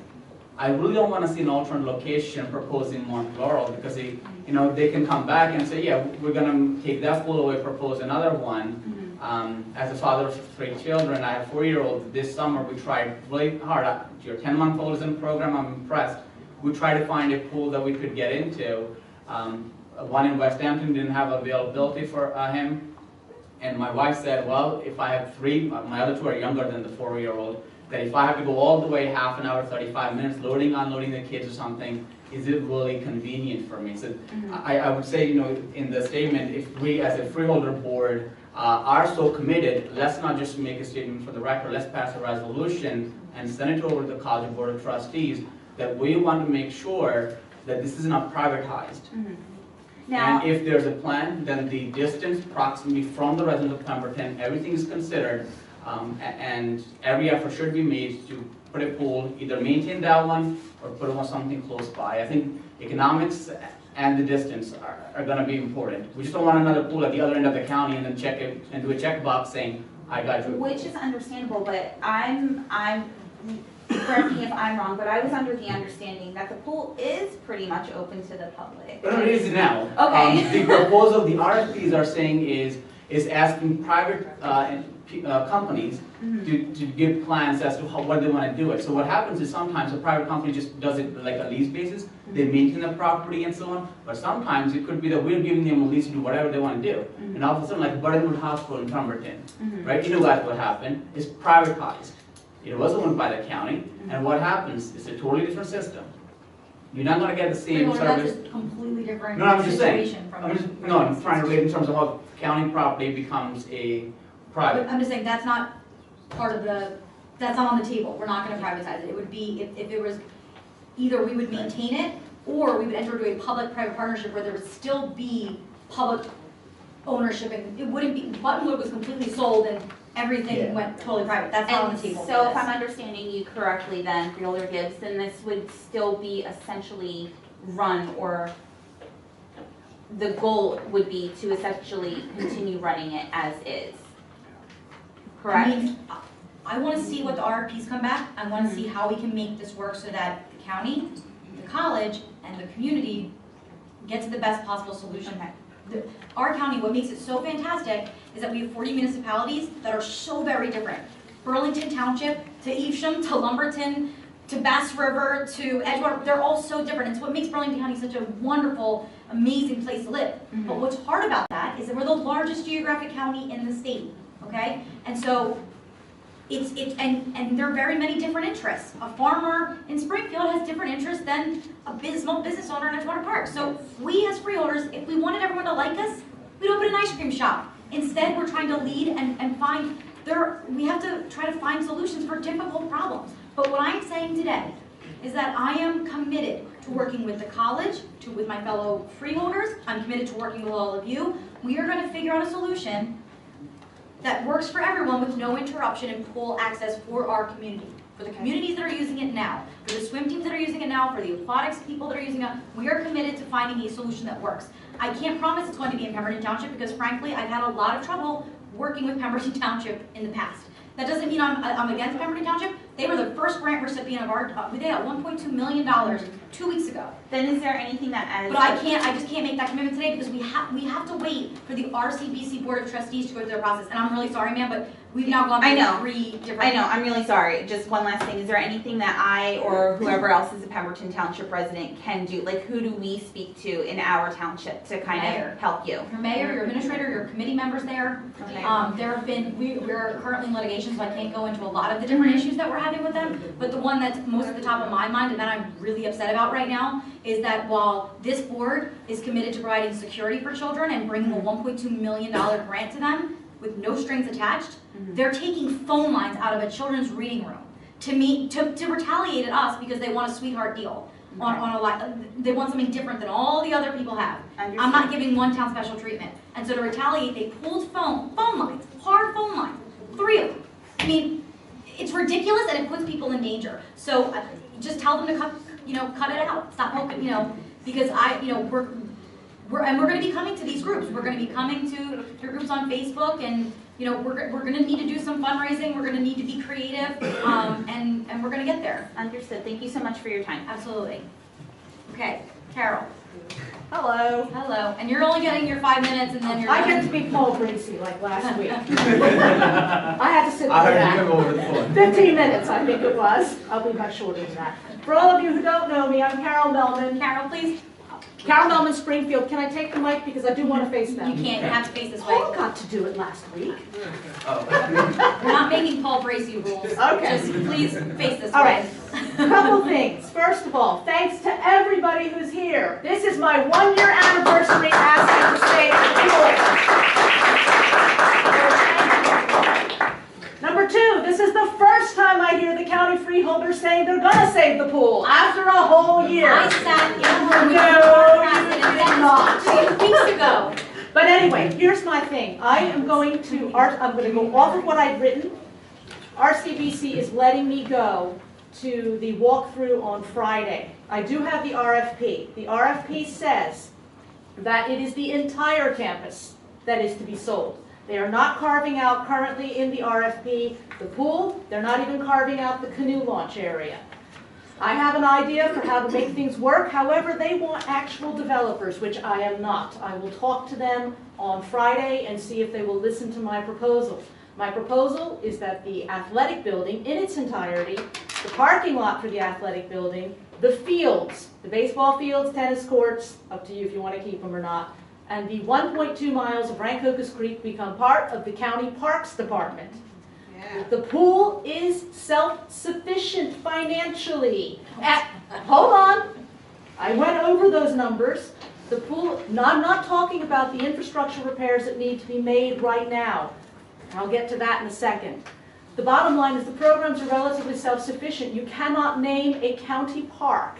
I really don't want to see an alternate location proposing Mont Laurel, because they can come back and say, yeah, we're going to take that pool away, propose another one. As a father of 3 children, I have 4-year-olds. This summer we tried really hard. Your 10-month-old is in the program, I'm impressed. We tried to find a pool that we could get into. One in West Hampton didn't have availability for him. And my wife said, well, if I have 3, my other 2 are younger than the 4-year-old, that if I have to go all the way half an hour, 35 minutes, loading, unloading the kids or something, is it really convenient for me? So I would say, in the statement, if we as a freeholder board are so committed, let's not just make a statement for the record, let's pass a resolution and send it over to the College Board of Trustees that we want to make sure that this is not privatized. Now, and if there's a plan, then the distance, proximity from the residents of Pemberton, everything is considered, and every effort should be made to put a pool, either maintain that one or put on something close by. I think economics and the distance are going to be important. We just don't want another pool at the other end of the county and then check it and do a checkbox saying, I got you. Which is understandable, but correct me if I'm wrong, but I was under the understanding that the pool is pretty much open to the public. But it is now. Okay. The proposal, the RFPs are saying is asking private companies to give plans as to what they want to do it. So what happens is sometimes a private company just does it like a lease basis. They maintain the property and so on. But sometimes it could be that we're giving them a lease to do whatever they want to do. And all of a sudden, like Butterwood Hospital in Pemberton, right? You know guys what happened? It's privatized. It wasn't owned by the county. And what happens is a totally different system. You're not going to get the same service. That's a completely different No, I'm just saying. situation from. I'm trying to relate in terms of how county property becomes a private. I'm just saying that's not part of that's not on the table. We're not going to privatize it. It would be, if it was, either we would maintain it or we would enter into a public-private partnership where there would still be public ownership and it wouldn't be, Buttonwood was completely sold and everything went totally private. That's not on the table. So if I'm understanding you correctly then, Freeholder Gibbs, then this would still be essentially run, or the goal would be to essentially continue running it as is, correct? I mean, I want to see what the RFPs come back. I want to see how we can make this work so that the county, the college, and the community get to the best possible solution. Our county, what makes it so fantastic is that we have 40 municipalities that are so very different. Burlington Township to Evesham to Lumberton to Bass River to Edgewater, they're all so different. It's what makes Burlington County such a wonderful, amazing place to live. But what's hard about that is that we're the largest geographic county in the state, okay? And so and there are very many different interests. A farmer in Springfield has different interests than a small business owner in Edgewater Park. So we as freeholders, if we wanted everyone to like us, we'd open an ice cream shop. Instead, we're trying to lead and find, we have to try to find solutions for difficult problems. But what I'm saying today is that I am committed to working with the college, with my fellow freeholders. I'm committed to working with all of you. We are going to figure out a solution that works for everyone with no interruption and pool access for our community. For the communities that are using it now, for the swim teams that are using it now, for the aquatics people that are using it, we are committed to finding a solution that works. I can't promise it's going to be in Pemberton Township because frankly, I've had a lot of trouble working with Pemberton Township in the past. That doesn't mean I'm against Pemberton Township. They were the first grant recipient of our, they got $1.2 million 2 weeks ago. Then is there anything that as... But I just can't make that commitment today because we have to wait for the RCBC Board of Trustees to go through their process. And I'm really sorry, ma'am, but we've now gone through 3 different... I know, I'm really sorry. Just one last thing. Is there anything that I or whoever else is a Pemberton Township resident can do? Like, who do we speak to in our township to kind of help you? Your mayor, your administrator, your committee members there. Okay. There have been, we're currently in litigation, so I can't go into a lot of the different issues that we're having with them. But the one that's most at the top of my mind and that I'm really upset about right now is that while this board is committed to providing security for children and bringing a $1.2 million grant to them with no strings attached, they're taking phone lines out of a children's reading room to retaliate at us because they want a sweetheart deal. They want something different than all the other people have. I'm not giving one town special treatment. And so to retaliate, they pulled phone lines, hard phone lines, 3 of them. I mean, it's ridiculous and it puts people in danger. So just tell them to cut it out. Stop poking, because we're going to be coming to these groups. We're going to be coming to your groups on Facebook, and we're going to need to do some fundraising. We're going to need to be creative, and we're going to get there. Understood. Thank you so much for your time. Absolutely. Okay, Carol. Hello. Hello. And you're only getting your 5 minutes, and then you're. I get to be Paul Bracey like last week. I had to sit I there. heard you over the phone. 15 minutes, I think it was. I'll be much shorter than that. For all of you who don't know me, I'm Carol Melman. Carol, please. Carol Melman, Springfield. Can I take the mic because I do want to face them? You can't. You have to face this way. Paul got to do it last week. We're not making Paul Bracey rules. Okay. Just please face this way. All right. A couple things. First of all, thanks to everybody who's here. This is my 1-year anniversary asking to stay at the pool. Number 2, this is the first time I hear the county freeholders saying they're going to save the pool after a whole year. I sat in a room with No, you did not. 2 weeks ago. But anyway, here's my thing. I'm going to go off of what I've written. RCBC is letting me go to the walkthrough on Friday. I do have the RFP. The RFP says that it is the entire campus that is to be sold. They are not carving out currently in the RFP the pool. They're not even carving out the canoe launch area. I have an idea for how to make things work. However, they want actual developers, which I am not. I will talk to them on Friday and see if they will listen to my proposal. My proposal is that the athletic building in its entirety, the parking lot for the athletic building, the fields, the baseball fields, tennis courts, up to you if you want to keep them or not, and the 1.2 miles of Rancocas Creek become part of the county parks department. The pool is self-sufficient financially. Hold on. I went over those numbers. The pool, I'm not talking about the infrastructure repairs that need to be made right now. I'll get to that in a second. The bottom line is the programs are relatively self-sufficient. You cannot name a county park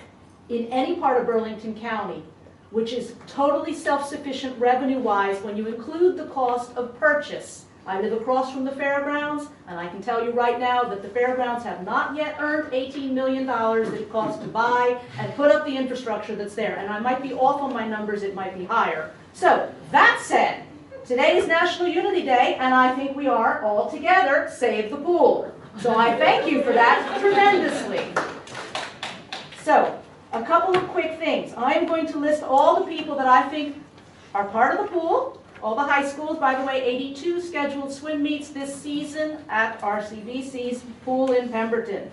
in any part of Burlington County which is totally self-sufficient revenue-wise when you include the cost of purchase. I live across from the fairgrounds, and I can tell you right now that the fairgrounds have not yet earned $18 million that it costs to buy and put up the infrastructure that's there. And I might be off on my numbers, it might be higher. So, that said, today is National Unity Day, and I think we are all together save the pool. So I thank you for that tremendously. So, a couple of quick things. I am going to list all the people that I think are part of the pool. All the high schools, by the way, 82 scheduled swim meets this season at RCVC's pool in Pemberton.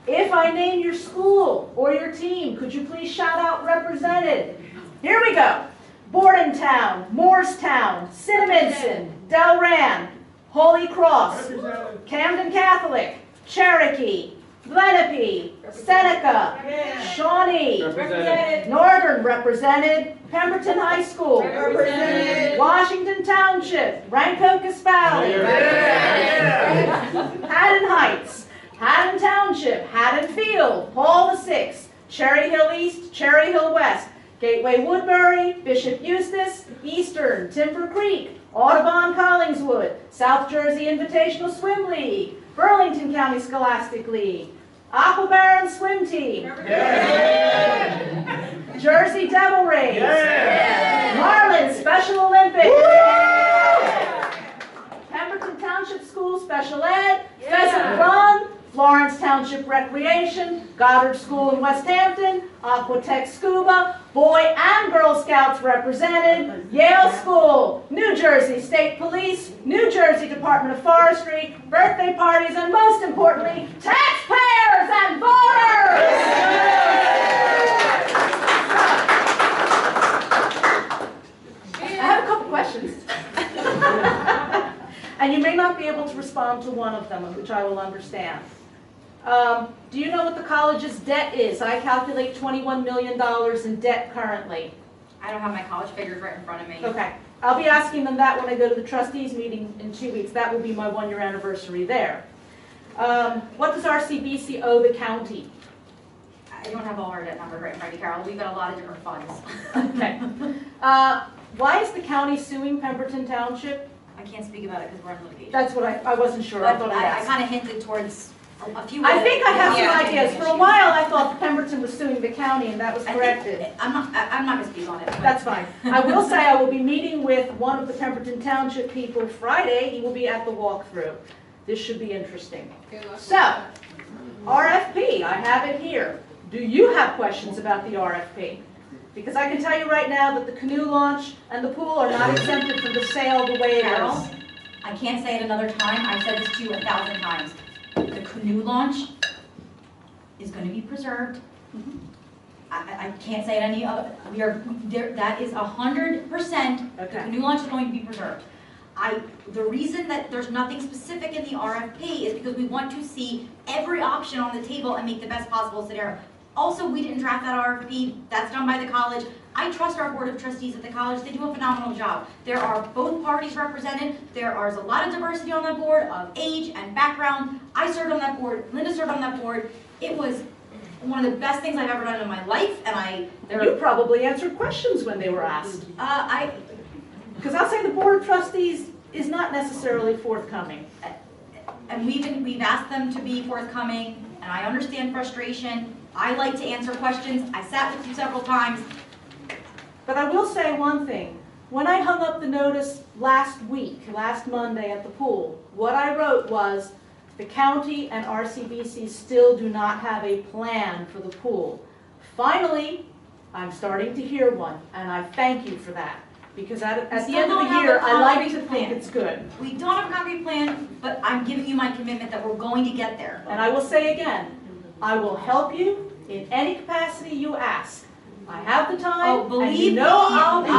If I name your school or your team, could you please shout out represented? Here we go. Bordentown, Moorestown, Cinnaminson, Delran, Holy Cross, Camden Catholic, Cherokee, Lenape, Seneca, Shawnee, Northern represented, Pemberton High School, Washington Township, Rancocas Valley, Haddon Heights, Haddon Township, Haddon Field, Hall VI, Cherry Hill East, Cherry Hill West, Gateway Woodbury, Bishop Eustace, Eastern, Timber Creek, Audubon Collingswood, South Jersey Invitational Swim League, Burlington County Scholastic League, Aqua Baron Swim Team, Jersey Devil Rays, Marlin Special Olympics, Pemberton Township School Special Ed, Pheasant Run, Florence Township Recreation, Goddard School in West Hampton, Aquatech Scuba, Boy and Girl Scouts represented, Yale School, New Jersey State Police, New Jersey Department of Forestry, birthday parties, and most importantly, taxpayers and voters! I have a couple questions. And you may not be able to respond to one of them, which I will understand. Do you know what the college's debt is? I calculate $21 million in debt currently. I don't have my college figures right in front of me. Okay. I'll be asking them that when I go to the trustees meeting in 2 weeks. That will be my one-year anniversary there. What does RCBC owe the county? I don't have all our debt numbers right in front of me, Carol. We've got a lot of different funds. Okay. Why is the county suing Pemberton Township? I can't speak about it because we're in litigation. That's what I wasn't sure. But I thought I kind of hinted towards a few. I think I have some ideas. For a while, I thought Pemberton was suing the county, and that was corrected. I'm not going to speak on it. That's fine. I will say I will be meeting with one of the Pemberton Township people Friday. He will be at the walkthrough. This should be interesting. So, RFP, I have it here. Do you have questions about the RFP? Because I can tell you right now that the canoe launch and the pool are not exempted from the sale the way it Carol, is. I can't say it another time. I've said this to you 1,000 times. The canoe launch is going to be preserved. I can't say it any other. We are there. That is 100%. The canoe launch is going to be preserved. The reason that there's nothing specific in the RFP is because we want to see every option on the table and make the best possible scenario. Also, we didn't draft that RFP. That's done by the college. I trust our board of trustees at the college. They do a phenomenal job. There are both parties represented. There is a lot of diversity on that board of age and background. I served on that board. Linda served on that board. It was one of the best things I've ever done in my life. And You probably answered questions when they were asked. Because I'll say the board of trustees is not necessarily forthcoming. And we've asked them to be forthcoming, and I understand frustration. I like to answer questions. I sat with you several times. But I will say one thing. When I hung up the notice last Monday at the pool, what I wrote was, the county and RCBC still do not have a plan for the pool. Finally, I'm starting to hear one, and I thank you for that. Because at the end of the year, I like to think it's good. We don't have a concrete plan, but I'm giving you my commitment that we're going to get there. And I will say again, I will help you in any capacity you ask. I have the time, and you know I'll be and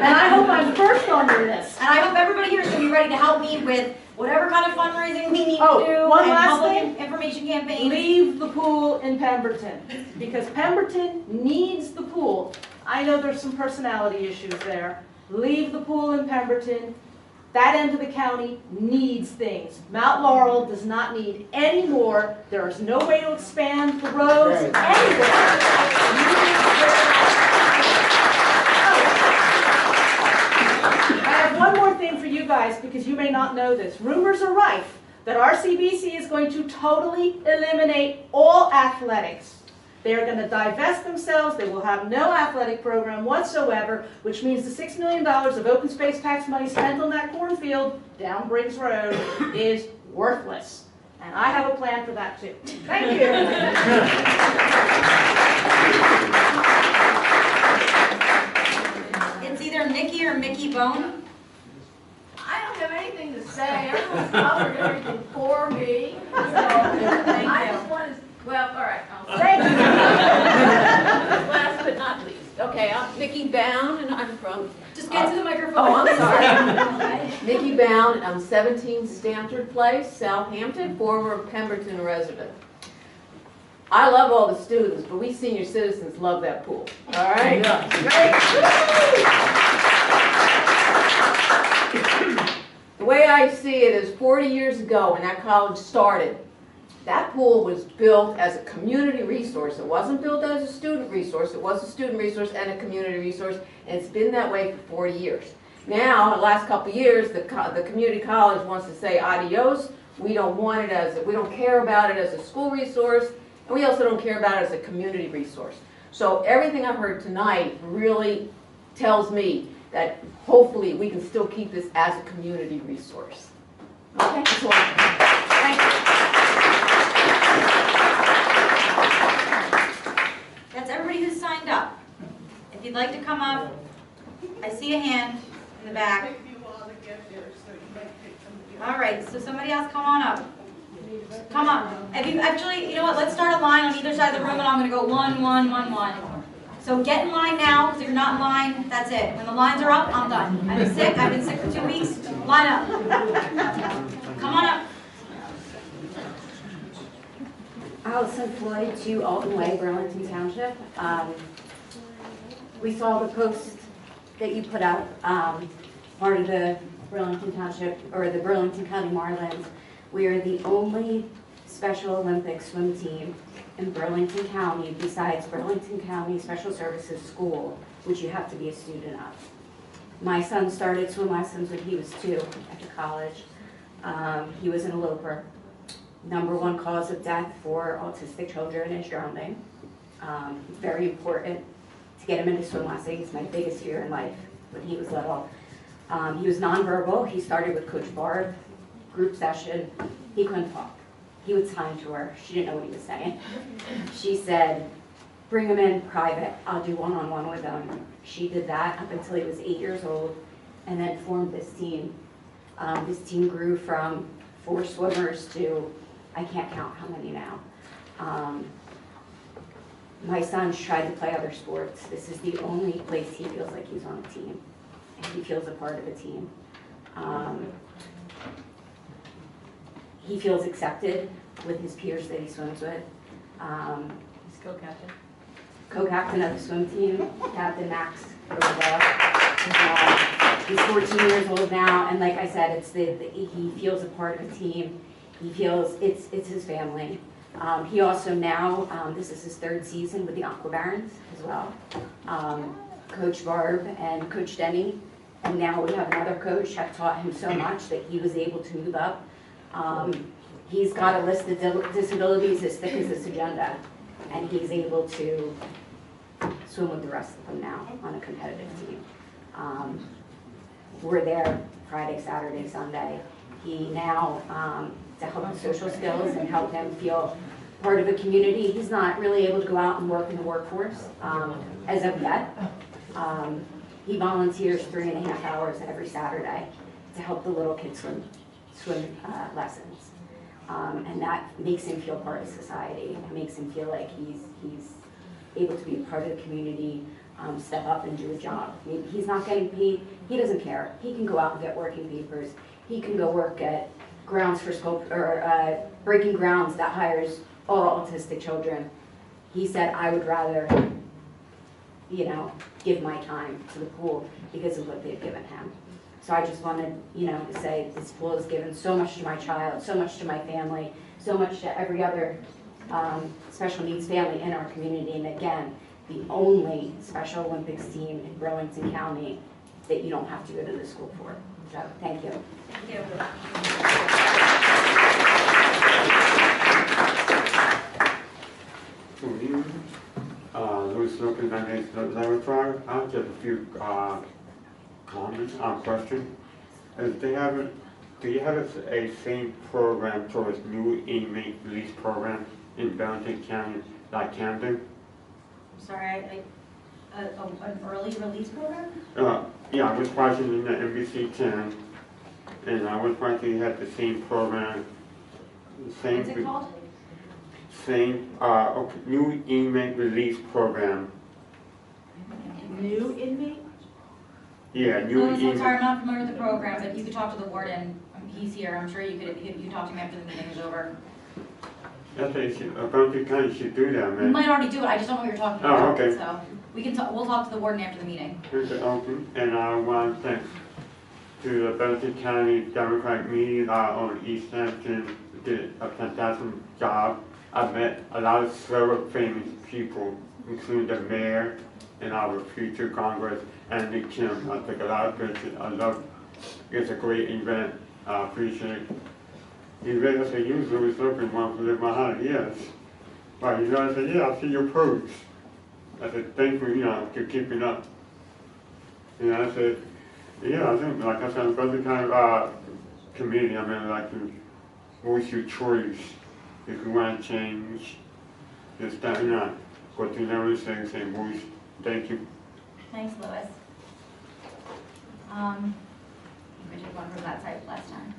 I hope I'm first on your list. And I hope everybody here is going to be ready to help me with whatever kind of fundraising we need to do. One and last public thing. information campaign. Leave the pool in Pemberton, because Pemberton needs the pool. I know there's some personality issues there. Leave the pool in Pemberton. That end of the county needs things. Mount Laurel does not need any more. There is no way to expand the roads anywhere. I have one more thing for you guys, because you may not know this. Rumors are rife that RCBC is going to totally eliminate all athletics. They are going to divest themselves. They will have no athletic program whatsoever, which means the $6 million of open space tax money spent on that cornfield down Briggs Road is worthless. And I have a plan for that too. Thank you. It's either Nikki or Mickey Bone. I don't have anything to say. Everyone's covered everything for me. So, I just want to, well, all right. Thank you. Last but not least. Okay, I'm Nikki Bound, and I'm from... Just get to the microphone. Oh, I'm sorry. Nikki Bound, I'm 17 Stanford Place, Southampton, former Pemberton resident. I love all the students, but we senior citizens love that pool. All right? Great. The way I see it is 40 years ago when that college started, that pool was built as a community resource. It wasn't built as a student resource. It was a student resource and a community resource, and it's been that way for 40 years. Now, the last couple of years, the community college wants to say adios. We don't want it as, we don't care about it as a school resource, and we also don't care about it as a community resource. So everything I've heard tonight really tells me that hopefully we can still keep this as a community resource. Okay? So, thank you. That's everybody who's signed up. If you'd like to come up, I see a hand in the back. All right, so somebody else come on up. Come on. If you actually, you know what, let's start a line on either side of the room, and I'm going to go 1, 1, 1, 1. So get in line now, because if you're not in line, that's it. When the lines are up, I'm done. I've been sick for 2 weeks. Line up. Come on up. Allison Floyd, 2 Alton Way, Burlington Township. We saw the post that you put up, part of the Burlington Township, or the Burlington County Marlins. We are the only Special Olympics swim team in Burlington County besides Burlington County Special Services School, which you have to be a student of. My son started swim lessons when he was 2 after college. He was an eloper. #1 cause of death for autistic children is drowning. It's very important to get him into swim lessons. My biggest fear in life when he was little. He was nonverbal. He started with Coach Barb, group session. He couldn't talk. He would sign to her. She didn't know what he was saying. She said, bring him in private. I'll do one-on-one with him. She did that up until he was 8 years old and then formed this team. This team grew from 4 swimmers to, I can't count how many now. My son's tried to play other sports. This is the only place he feels like he's on a team, and he feels a part of a team. He feels accepted with his peers that he swims with. He's co-captain. Co-captain of the swim team, Captain Max over there. He's 14 years old now, and like I said, it's he feels a part of a team. He feels it's his family. He also now, this is his 3rd season with the Aqua Barons as well. Coach Barb and Coach Denny, and now we have another coach, have taught him so much that he was able to move up. He's got a list of disabilities as thick as this agenda, and he's able to swim with the rest of them now on a competitive team. We're there Friday, Saturday, Sunday. He now, to help with social skills and help him feel part of a community, he's not really able to go out and work in the workforce as of yet. He volunteers 3.5 hours every Saturday to help the little kids swim lessons. And that makes him feel part of society. It makes him feel like he's able to be a part of the community, step up and do a job. Maybe he's not getting paid, he doesn't care. He can go out and get working papers. He can go work at grounds for Breaking Grounds that hires all autistic children. He said, I would rather, give my time to the pool because of what they've given him. So I just wanted, to say this pool has given so much to my child, so much to my family, so much to every other special needs family in our community. And again, the only Special Olympics team in Burlington County that you don't have to go to the school for. So thank you. Thank you. Good evening. Louis Lopez, my name is Laboratory. I have just a few comments on questions. Do you have a same program towards new inmate release program in Burlington County like Camden? I'm sorry, an early release program? Yeah, I was watching in the NBC 10, and I was watching you had the same program. What's it called? New inmate release program. New inmate? Yeah, new I'm inmate. sorry, I'm not familiar with the program, but you could talk to the warden. He's here. I'm sure you could talk to him after the meeting is over. That's what you should, Burlington County should do that, We man. might already do it. I just don't know what you're talking Oh, about. okay. So we'll talk to the warden after the meeting. Here's the open, and I want to thank to the Burlington County Democratic meeting on East Hampton did a fantastic job. I met a lot of several famous people, including the mayor and our future Congress, and Nick Kim. I took a lot of pictures. It's a great event. I appreciate it. He read us a user was looking one for my heart, yes. Well, I said, yeah, I see your posts. I said, thank you, for keeping up. I said, yeah, I think, like I said, I'm the kind of committee, like to voice your choice. If you want to change, just go through everything, say voice. Thank you. Thanks, Louis. We took one from that side last time.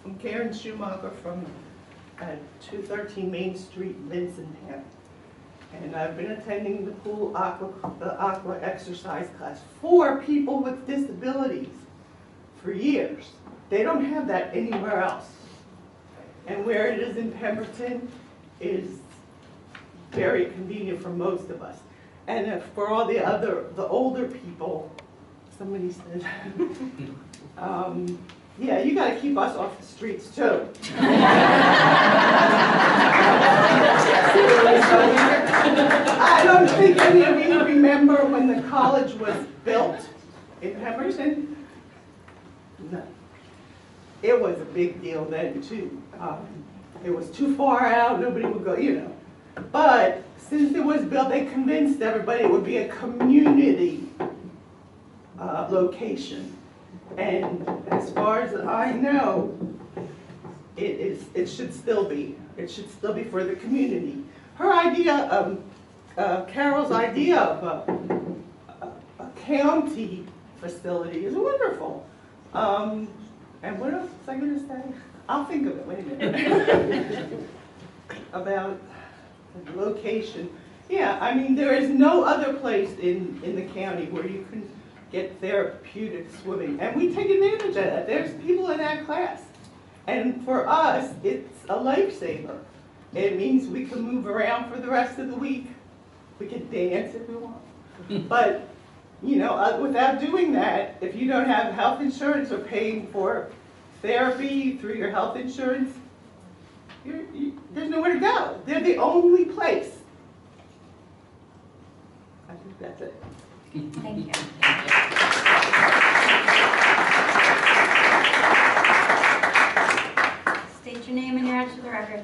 I'm Karen Schumacher from 213 Main Street, Vincentton. And I've been attending the pool aqua exercise class for people with disabilities for years. They don't have that anywhere else. And where it is in Pemberton is very convenient for most of us. And for all the older people, somebody said, yeah, you got to keep us off the streets too. I don't think any of you remember when the college was built in Pemberton. No. It was a big deal then too. It was too far out, nobody would go, But since it was built, they convinced everybody it would be a community location. And as far as I know, it should still be. It should still be for the community. Her idea, Carol's idea of a county facility is wonderful. And what else was I going to say? I'll think of it, wait a minute. About the location. Yeah, I mean, there is no other place in the county where you can get therapeutic swimming. And we take advantage of that. There's people in that class. And for us, it's a lifesaver. It means we can move around for the rest of the week. We can dance if we want. But, without doing that, if you don't have health insurance or paying for therapy through your health insurance, there's nowhere to go. They're the only place. I think that's it. Thank you. State your name record.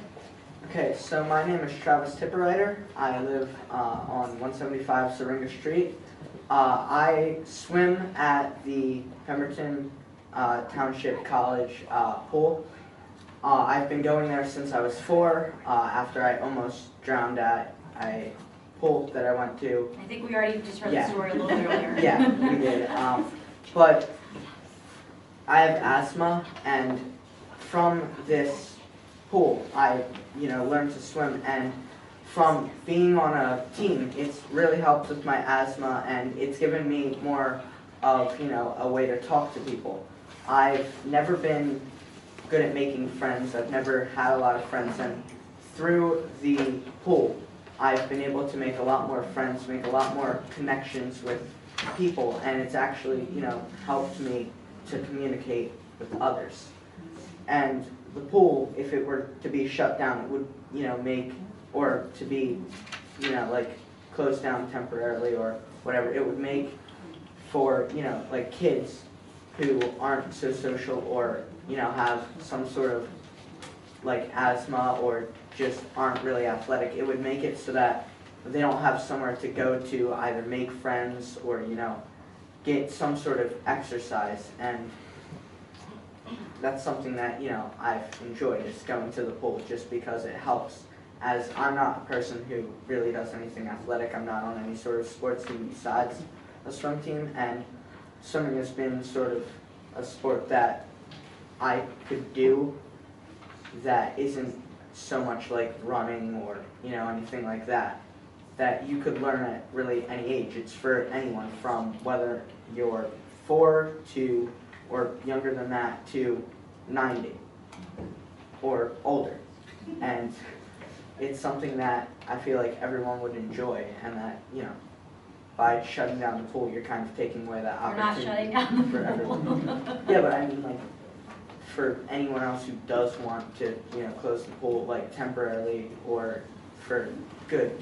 Okay, so my name is Travis Tipperwriter. I live on 175 Syringa Street. I swim at the Pemberton Township College pool. I've been going there since I was 4, after I almost drowned at a pool that I went to. I think we already just heard the story a little bit earlier. Yeah, we did. But I have asthma, and from this pool, I learned to swim, and from being on a team, it's really helped with my asthma, and it's given me more of a way to talk to people. I've never been good at making friends. I've never had a lot of friends, and through the pool, I've been able to make a lot more friends, make a lot more connections with people, and it's actually helped me to communicate with others. And the pool, if it were to be shut down, it would make, or to be like closed down temporarily or whatever, it would make for like kids who aren't so social, or have some sort of like asthma, or just aren't really athletic. It would make it so that they don't have somewhere to go to either make friends or get some sort of exercise. And that's something that I've enjoyed, is going to the pool, just because it helps. As I'm not a person who really does anything athletic, I'm not on any sort of sports team besides a swim team, and swimming has been sort of a sport that I could do that isn't so much like running or anything like that, that you could learn at really any age. It's for anyone, from whether you're 4 to, or younger than that, to 90 or older. And it's something that I feel like everyone would enjoy, and that by shutting down the pool, you're kind of taking away that opportunity. You're not shutting down the for everyone. Yeah, but I mean, like, for anyone else who does want to close the pool, like temporarily or for good,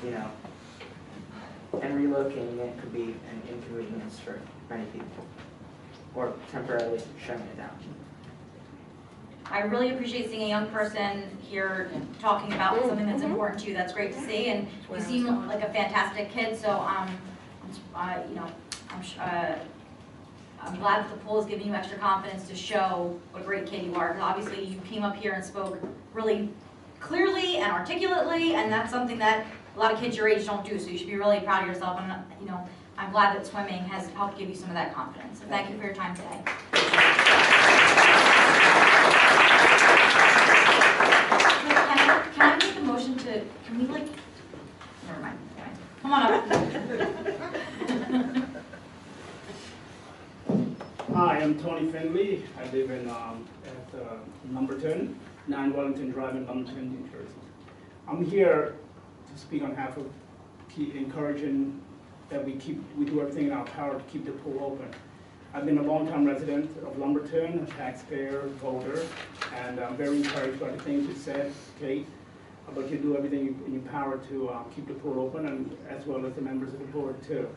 and relocating it could be an inconvenience for many people, or temporarily shutting it down. I really appreciate seeing a young person here talking about something that's important to you. That's great to see, and you seem like a fantastic kid. So I'm glad that the pool is giving you extra confidence to show what a great kid you are. Because obviously you came up here and spoke really clearly and articulately, and that's something that a lot of kids your age don't do. So you should be really proud of yourself. And I'm glad that swimming has helped give you some of that confidence. So thank you for your time today. Can I make a motion to, can we like, never mind, come on up. Hi, I'm Tony Finley. I live in Lumberton, 9 Wellington Drive in Lumberton, New Jersey. I'm here to speak on behalf of encouraging that we do everything in our power to keep the pool open. I've been a long-time resident of Lumberton, a taxpayer, voter, and I'm very encouraged by the things you said, Kate, about you do everything in your power to keep the pool open, and as well as the members of the board too.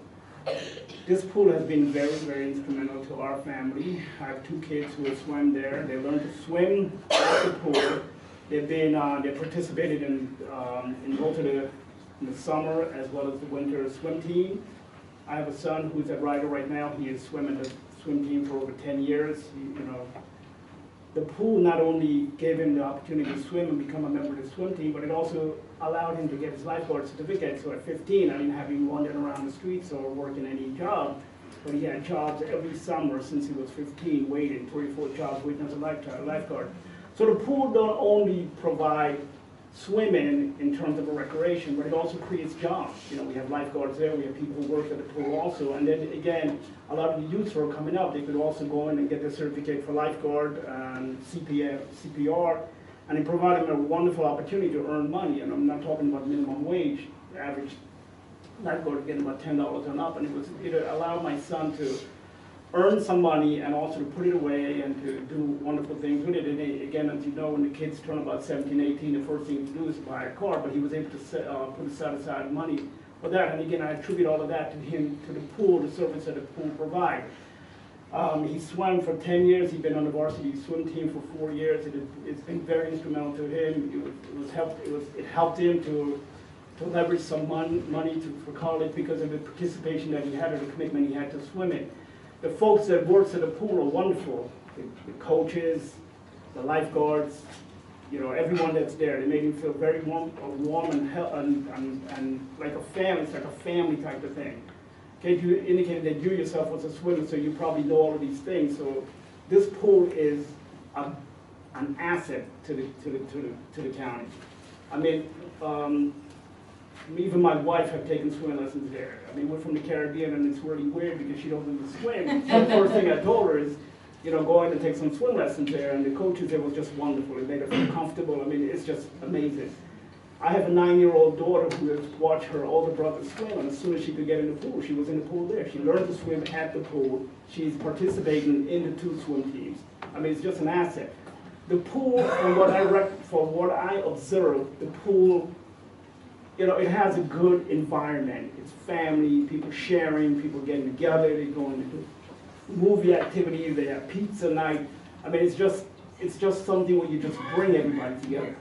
This pool has been very, very instrumental to our family. I have 2 kids who have swam there. They learned to swim at the pool. They participated in both in the summer as well as the winter swim team. I have a son who's a rider right now. He is swimming the swim team for over 10 years. The pool not only gave him the opportunity to swim and become a member of the swim team, but it also allowed him to get his lifeguard certificate. So at 15, I didn't have him wandering around the streets or working any job, but he had jobs every summer since he was 15, waiting, 3 or 4 jobs waiting as a lifeguard. So the pool don't only provide swimming in terms of a recreation, but it also creates jobs. We have lifeguards there, we have people who work at the pool also, and then again, a lot of the youths who are coming up, they could also go in and get their certificate for lifeguard and CPR, and it provided them a wonderful opportunity to earn money. And I'm not talking about minimum wage. The average lifeguard is getting about $10 and up, and it allowed my son to earn some money and also to put it away and to do wonderful things with it. And again, as you know, when the kids turn about 17, 18, the first thing to do is buy a car, but he was able to put aside money for that. And again, I attribute all of that to him, to the pool, the service that the pool provides. He swam for 10 years. He's been on the varsity swim team for 4 years. It's been very instrumental to him. It helped him to leverage some money for college because of the participation that he had or the commitment he had to swimming. The folks that works at the pool are wonderful. The coaches, the lifeguards, everyone that's there. They made him feel very warm and like a family. It's like a family type of thing. Okay, you indicated that you yourself was a swimmer, so you probably know all of these things. So this pool is an asset to the county. I mean, even my wife have taken swimming lessons there. I mean, we're from the Caribbean, and it's really weird because she doesn't swim. So the first thing I told her is, go in and take some swim lessons there, and the coaches there was just wonderful. It made her feel comfortable. I mean, it's just amazing. I have a 9-year-old daughter who has watched her older brother swim, and as soon as she could get in the pool, she was in the pool there. She learned to swim at the pool. She's participating in the 2 swim teams. I mean, it's just an asset. The pool, from what I observe, the pool, it has a good environment. It's family, people sharing, people getting together, they're going to do movie activities, they have pizza night. I mean, it's just something where you just bring everybody together.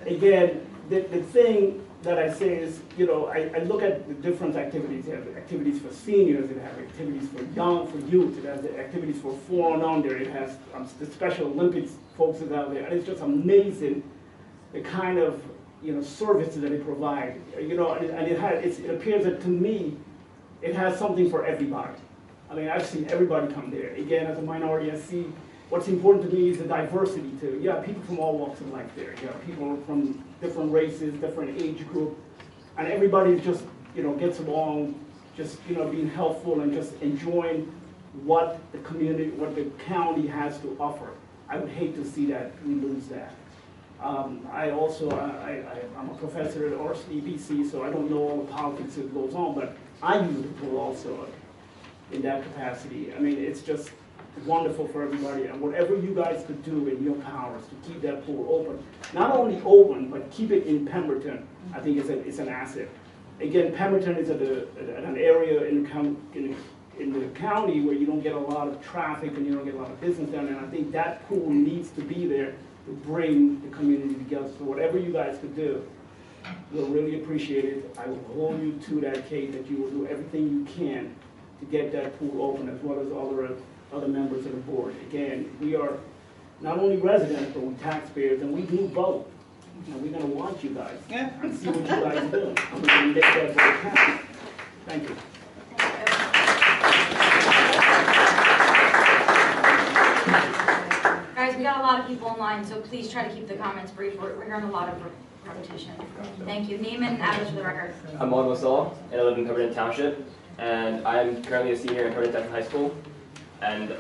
Again, the thing that I say is, I look at the different activities. It has activities for seniors, it has activities for youth, it has activities for 4 and under, it has the Special Olympics folks is out there, and it's just amazing the kind of services that they provide. And it appears that, to me, it has something for everybody. I mean, I've seen everybody come there. Again, as a minority, I see what's important to me is the diversity too. You have people from all walks of life there. You have people from different races, different age group, and everybody just gets along, just being helpful and just enjoying what the community, what the county has to offer. I would hate to see that we lose that. I'm a professor at RCBC, so I don't know all the politics that goes on, but I use the pool also in that capacity. I mean, it's just wonderful for everybody, and whatever you guys could do in your powers to keep that pool open, not only open, but keep it in Pemberton, I think it's an asset. Again, Pemberton is at an area in the county where you don't get a lot of traffic and you don't get a lot of business down there, and I think that pool needs to be there to bring the community together. So whatever you guys could do, we'll really appreciate it. I will hold you to that, Kate, that you will do everything you can to get that pool open, as well as other members of the board. Again, we are not only residents, but we're taxpayers, and we do vote. And we're going to watch you guys and see what you guys do. I'm going to make that vote happen. Thank you. Guys, we got a lot of people in line, so please try to keep the comments brief. We're hearing a lot of repetition. Thank you. Name and address for the record. I'm Maud Masal, and I live in Pemberton Township, and I'm currently a senior in Pemberton Township High School, and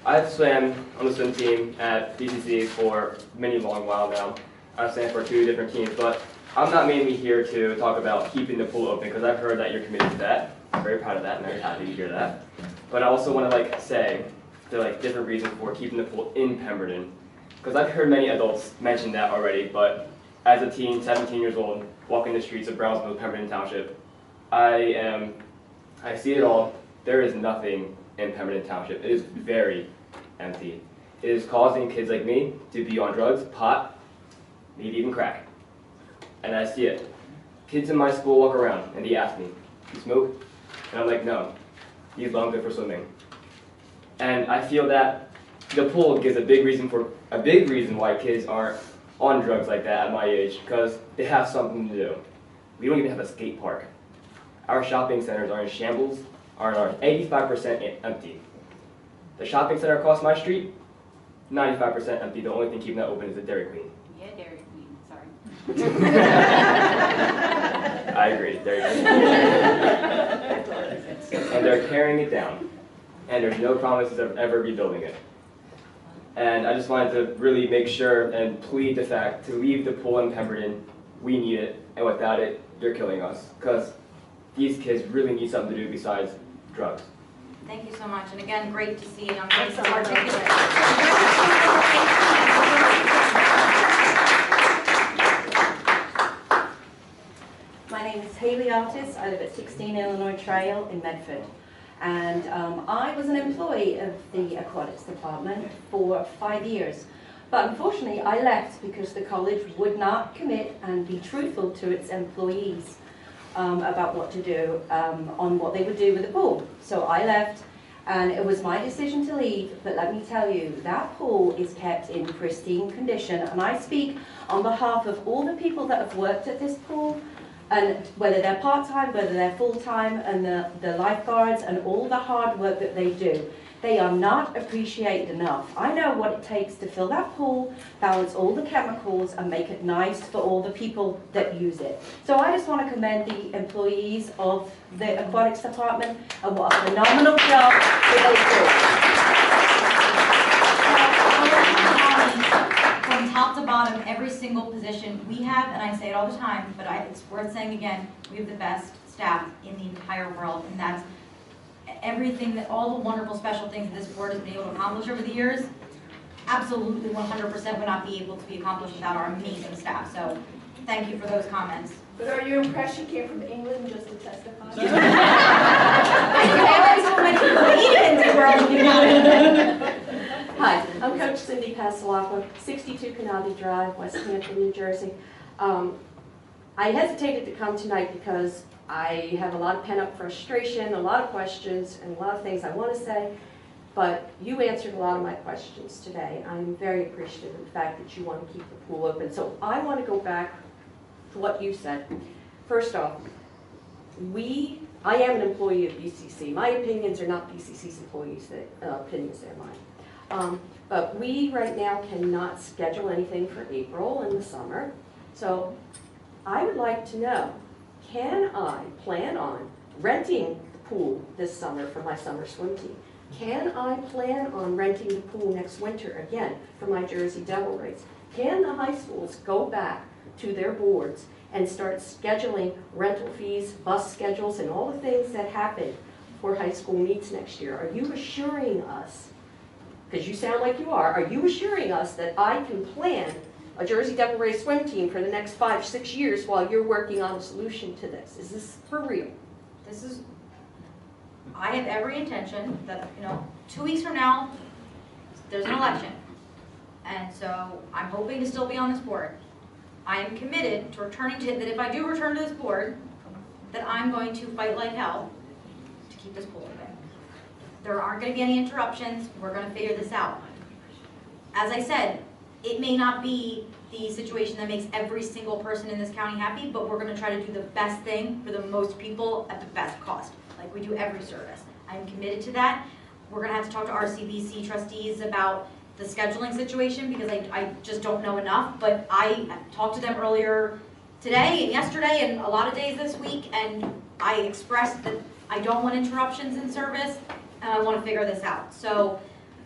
I've swam on the swim team at PCC for many long while now. I've swam for 2 different teams, but I'm not mainly here to talk about keeping the pool open, because I've heard that you're committed to that. I'm very proud of that, and very happy to hear that. But I also want to say the different reasons for keeping the pool in Pemberton, because I've heard many adults mention that already, but as a teen, 17 years old, walking the streets of Brownsville, Pemberton Township, I see it all. There is nothing in Pemberton Township. It is very empty. It is causing kids like me to be on drugs, pot, maybe even crack. And I see it. Kids in my school walk around and they ask me, "You smoke?" And I'm like, "No, these lungs are for swimming." And I feel that the pool gives a big reason why kids aren't on drugs like that at my age, because they have something to do. We don't even have a skate park. Our shopping centers are in shambles, are 85% empty. The shopping center across my street, 95% empty. The only thing keeping that open is the Dairy Queen. Yeah, Dairy Queen, sorry. I agree, Dairy Queen. And they're tearing it down. And there's no promises of ever rebuilding it. And I just wanted to really make sure and plead the fact to leave the pool in Pemberton. We need it, and without it, you're killing us. Because these kids really need something to do besides drugs. Thank you so much, and again, great to see young faces articulate. My name is Haley Artis. I live at 16 Illinois Trail in Medford. And I was an employee of the aquatics department for 5 years. But unfortunately, I left because the college would not commit and be truthful to its employees about what to do, on what they would do with the pool. So I left, and it was my decision to leave, but let me tell you, that pool is kept in pristine condition, and I speak on behalf of all the people that have worked at this pool, and whether they're part-time, whether they're full-time, and the lifeguards, and all the hard work that they do. They are not appreciated enough. I know what it takes to fill that pool, balance all the chemicals, and make it nice for all the people that use it. So I just want to commend the employees of the aquatics department and what a phenomenal job that From top to bottom, every single position we have, and I say it all the time, but it's worth saying again, we have the best staff in the entire world, and that's everything that all the wonderful special things that this board has been able to accomplish over the years, absolutely 100% would not be able to be accomplished without our amazing staff. So thank you for those comments. But are you impressed she came from England just to testify? Hi, I'm Coach Cindy Pasalacqua, 62 Canal Drive, West Hampton, New Jersey. I hesitated to come tonight because I have a lot of pent-up frustration, a lot of questions, and a lot of things I want to say, but you answered a lot of my questions today. I'm very appreciative of the fact that you want to keep the pool open. So I want to go back to what you said. First off, I am an employee of BCC. My opinions are not BCC's employees' opinions, they're mine. But we right now cannot schedule anything for April in the summer. So I would like to know, can I plan on renting the pool this summer for my summer swim team? Can I plan on renting the pool next winter again for my Jersey Devil Rays? Can the high schools go back to their boards and start scheduling rental fees, bus schedules, and all the things that happen for high school meets next year? Are you assuring us, because you sound like you are you assuring us that I can plan a Jersey Devil Rays swim team for the next 5-6 years while you're working on a solution to this? Is this for real? I have every intention that, 2 weeks from now, there's an election. And so I'm hoping to still be on this board. I am committed to returning to it, that if I do return to this board, that I'm going to fight like hell to keep this pool open. There aren't going to be any interruptions. We're going to figure this out. As I said, it may not be the situation that makes every single person in this county happy, but we're going to try to do the best thing for the most people at the best cost, like we do every service. I'm committed to that. We're going to have to talk to RCBC trustees about the scheduling situation because I just don't know enough, but I talked to them earlier today and yesterday and a lot of days this week, and I expressed that I don't want interruptions in service and I want to figure this out. So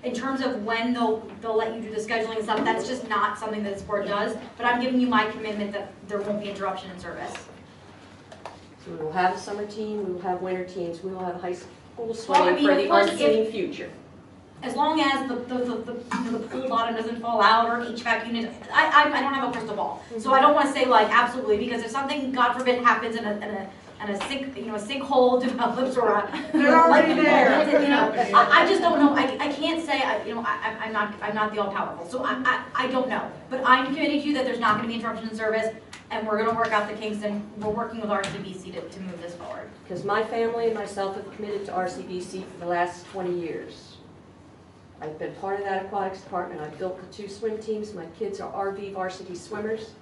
in terms of when they'll let you do the scheduling and stuff, that's just not something that this board does, but I'm giving you my commitment that there won't be interruption in service. So we will have a summer team, we will have winter teams, we will have high school Well, I swimming mean, for of the course, unseen future. As long as the pool bottom doesn't fall out or HVAC unit, I don't have a crystal ball. So I don't want to say like absolutely, because if something, God forbid, happens and a sinkhole develops or They're already there. I just don't know. I can't say I'm not the all powerful. So I don't know. But I'm committing to you that there's not going to be interruption in service, and we're going to work out the kinks, and we're working with RCBC to move this forward. Because my family and myself have committed to RCBC for the last 20 years. I've been part of that aquatics department. I've built the 2 swim teams. My kids are RV varsity swimmers.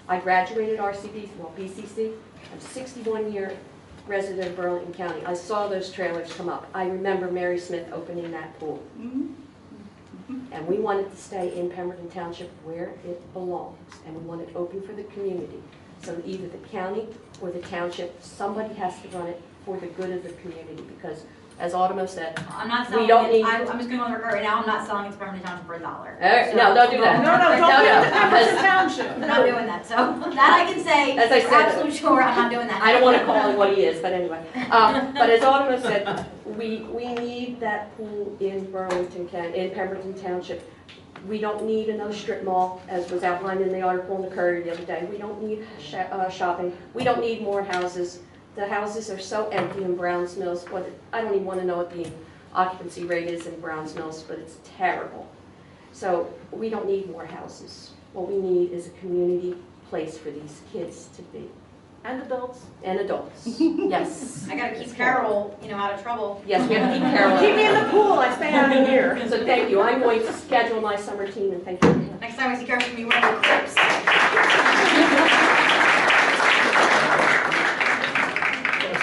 I graduated BCC. I'm a 61-year resident of Burlington County. I saw those trailers come up. I remember Mary Smith opening that pool. And we want it to stay in Pemberton Township where it belongs. And we want it open for the community. So either the county or the township, somebody has to run it for the good of the community, because as Automo said, I'm not selling we don't need. I'm just going to go on the record right now. I'm not selling it to Pemberton Township for $1. So, no, don't do that. No, don't do it to Pemberton Township. I'm not doing that. So that I can say, as I for said, absolute sure, I'm not doing that. I don't want to call him what he is, but anyway. But as Automo said, we need that pool in in Pemberton Township. We don't need another strip mall, as was outlined in the article in the Courier the other day. We don't need shopping. We don't need more houses. The houses are so empty in Browns Mills. I don't even want to know what the occupancy rate is in Browns Mills, but it's terrible. So we don't need more houses. What we need is a community place for these kids to be. And adults. And adults, yes. I gotta keep Carol, out of trouble. Yes, we have to keep Carol. Keep me in the pool, I stay out of here. So thank you. I'm going to schedule my summer team, and thank you. Next time I see Carol, she'll be wearing her clips.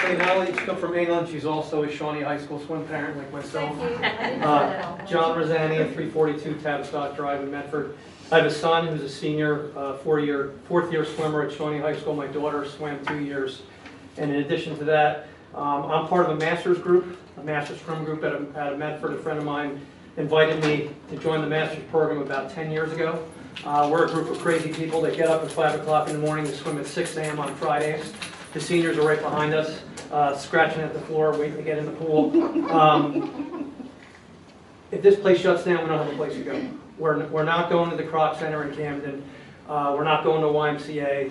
Natalie, she comes from England. She's also a Shawnee High School swim parent like myself. Thank you. John Rosani at 342 Tavistock Drive in Medford. I have a son who's a senior, fourth year swimmer at Shawnee High School. My daughter swam 2 years. And in addition to that, I'm part of a master's group, a master's swim group at Medford. A friend of mine invited me to join the master's program about 10 years ago. We're a group of crazy people that get up at 5 o'clock in the morning to swim at 6 a.m. on Fridays. The seniors are right behind us, scratching at the floor, waiting to get in the pool. If this place shuts down, we don't have a place to go. We're not going to the Croc Center in Camden. We're not going to YMCA.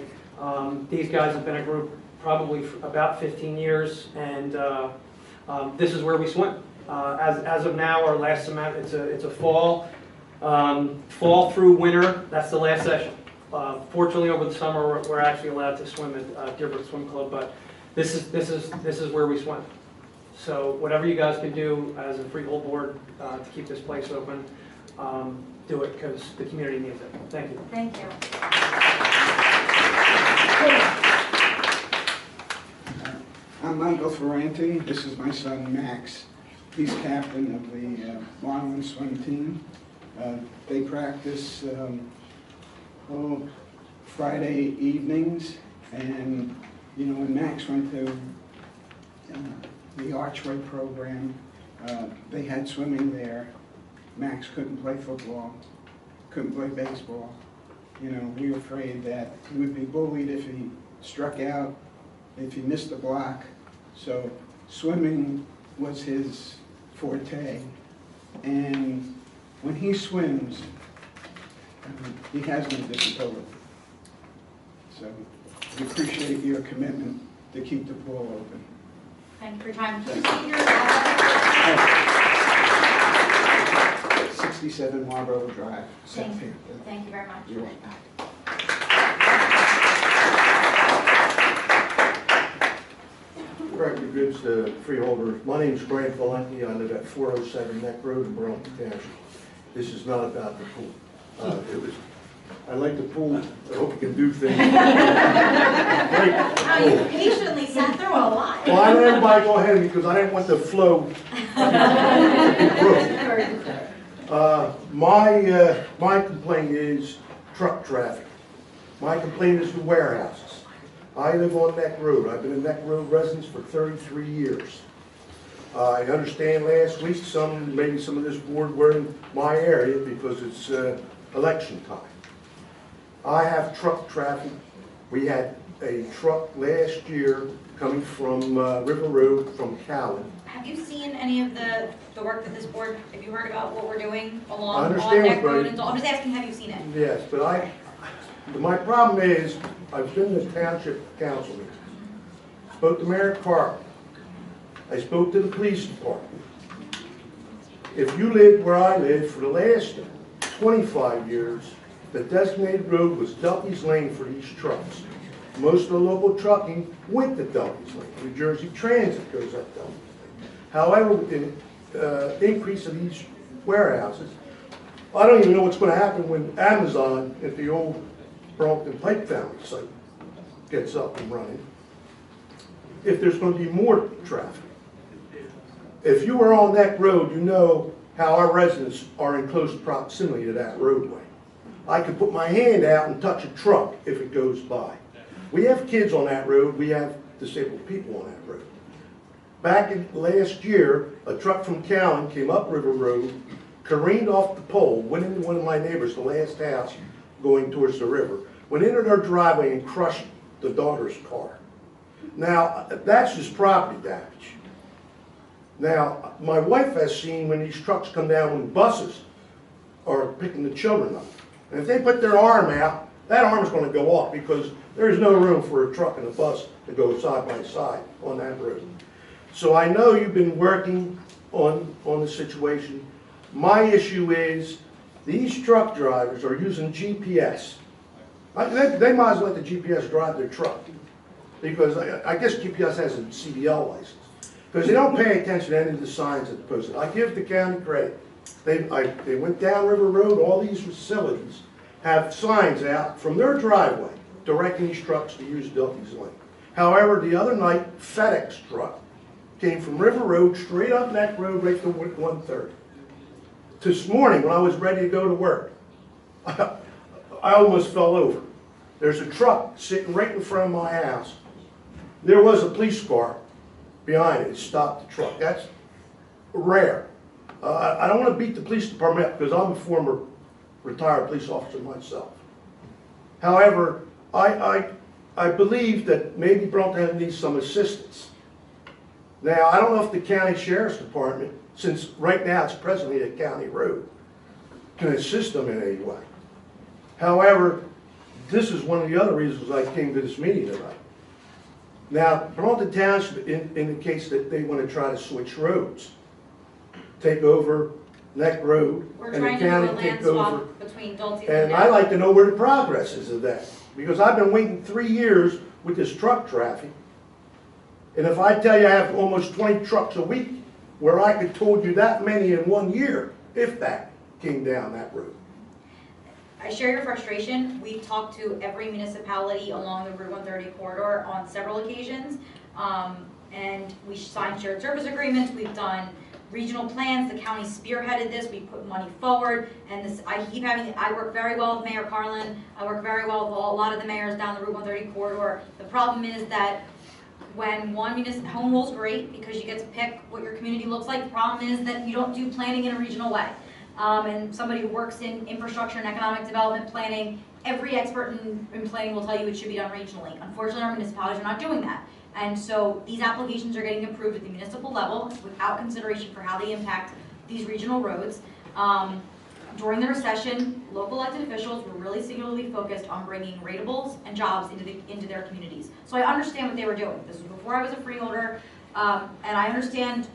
These guys have been a group probably for about 15 years, and this is where we swim. As of now, our last semester, it's a fall through winter. That's the last session. Fortunately, over the summer, we're actually allowed to swim at Deerbrook Swim Club, but this is where we swim. So whatever you guys can do as a Freehold board to keep this place open, do it because the community needs it. Thank you. Thank you. I'm Michael Ferranti. This is my son Max. He's captain of the Marlin swim team. They practice Friday evenings, and when Max went to the Archway program, they had swimming there. Max couldn't play football, couldn't play baseball. We were afraid that he would be bullied if he struck out, if he missed a block. So swimming was his forte. And when he swims, he has no disability. So we appreciate your commitment to keep the pool open. Thank you for your time. 67 Marlborough Drive, Thank you. Southampton. Thank you very much. You're welcome. Director Gibbs, the Freeholder. My name is Grant Valenti. I live at 407 Neck Road in Burlington Township. This is not about the pool. I like the pool. I hope you can do things. How you patiently sat through a lot. Well, I let everybody go ahead of me because I didn't want the flow to be broken. My complaint is truck traffic. My complaint is the warehouses. I live on Neck Road. I've been a Neck Road resident for 33 years. I understand last week maybe some of this board were in my area because it's election time. I have truck traffic. We had a truck last year coming from River Road from Callan. Have you seen any of the work that this board, have you heard about what we're doing along I understand on Neck what Road? you- I'm just asking, have you seen it? Yes, but my problem is, I've been to township council meetings. Spoke to Mayor Carter. I spoke to the police department. If you lived where I live for the last 25 years, the designated road was Duffy's Lane for these trucks. Most of the local trucking went to Duffy's Lane. New Jersey Transit goes up Duffy's Lane. However, with the increase of these warehouses, I don't even know what's going to happen when Amazon at the old Burlington Pike Foundry site gets up and running. If there's going to be more traffic. If you are on that road, you know how our residents are in close proximity to that roadway. I could put my hand out and touch a truck if it goes by. We have kids on that road. We have disabled people on that road. Back in last year, a truck from Callan came up River Road, careened off the pole, went into one of my neighbors, the last house, going towards the river, went into their driveway and crushed the daughter's car. Now, that's just property damage. Now, my wife has seen when these trucks come down when buses are picking the children up. And if they put their arm out, that arm's gonna go off because there's no room for a truck and a bus to go side by side on that road. So I know you've been working on the situation. My issue is, these truck drivers are using GPS. They might as well let the GPS drive their truck, because I guess GPS has a CDL license. Because they don't pay attention to any of the signs that are posted. I give the county credit. They went down River Road, all these facilities have signs out from their driveway directing these trucks to use Dilkey's Lane. However, the other night, FedEx truck came from River Road straight up Neck Road right to 130. This morning, when I was ready to go to work, I almost fell over. There's a truck sitting right in front of my house. There was a police car behind it. It stopped the truck. That's rare. I don't want to beat the police department up because I'm a former retired police officer myself. However, I believe that maybe Burlington needs some assistance. Now, I don't know if the county sheriff's department, since right now it's presently a county road, can assist them in any way. However, this is one of the other reasons I came to this meeting tonight. Now, Burlington Township indicates that they want to try to switch roads, take over Neck Road, We're and the trying to do a county land take over. swap between Dulce And I'd like to know where the progress is of that, because I've been waiting 3 years with this truck traffic. And if I tell you I have almost 20 trucks a week, where I could told you that many in 1 year, if that came down that road. I share your frustration. We've talked to every municipality along the Route 130 corridor on several occasions, and we signed shared service agreements. We've done regional plans. The county spearheaded this. We put money forward, and this I work very well with Mayor Carlin. I work very well with a lot of the mayors down the Route 130 corridor. The problem is that when home rule's great because you get to pick what your community looks like. The problem is that you don't do planning in a regional way. And somebody who works in infrastructure and economic development planning, every expert in planning will tell you it should be done regionally. Unfortunately, our municipalities are not doing that. And so these applications are getting approved at the municipal level without consideration for how they impact these regional roads. During the recession, local elected officials were really singularly focused on bringing ratables and jobs into their communities. So I understand what they were doing. This was before I was a freeholder, and I understand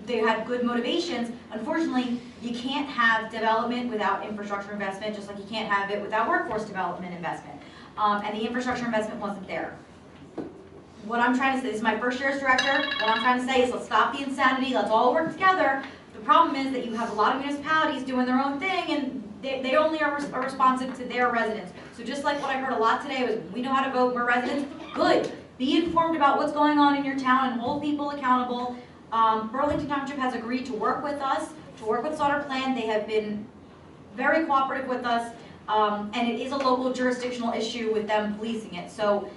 they had good motivations. Unfortunately, you can't have development without infrastructure investment, just like you can't have it without workforce development investment. And the infrastructure investment wasn't there. What I'm trying to say, this is my first year as director, what I'm trying to say is let's stop the insanity, let's all work together. The problem is that you have a lot of municipalities doing their own thing, and they only are responsive to their residents. So just like what I heard a lot today was, we know how to vote for residents. Good. Be informed about what's going on in your town and hold people accountable. Burlington Township has agreed to work with us, to work with Sutter Plan. They have been very cooperative with us, and it is a local jurisdictional issue with them policing it. So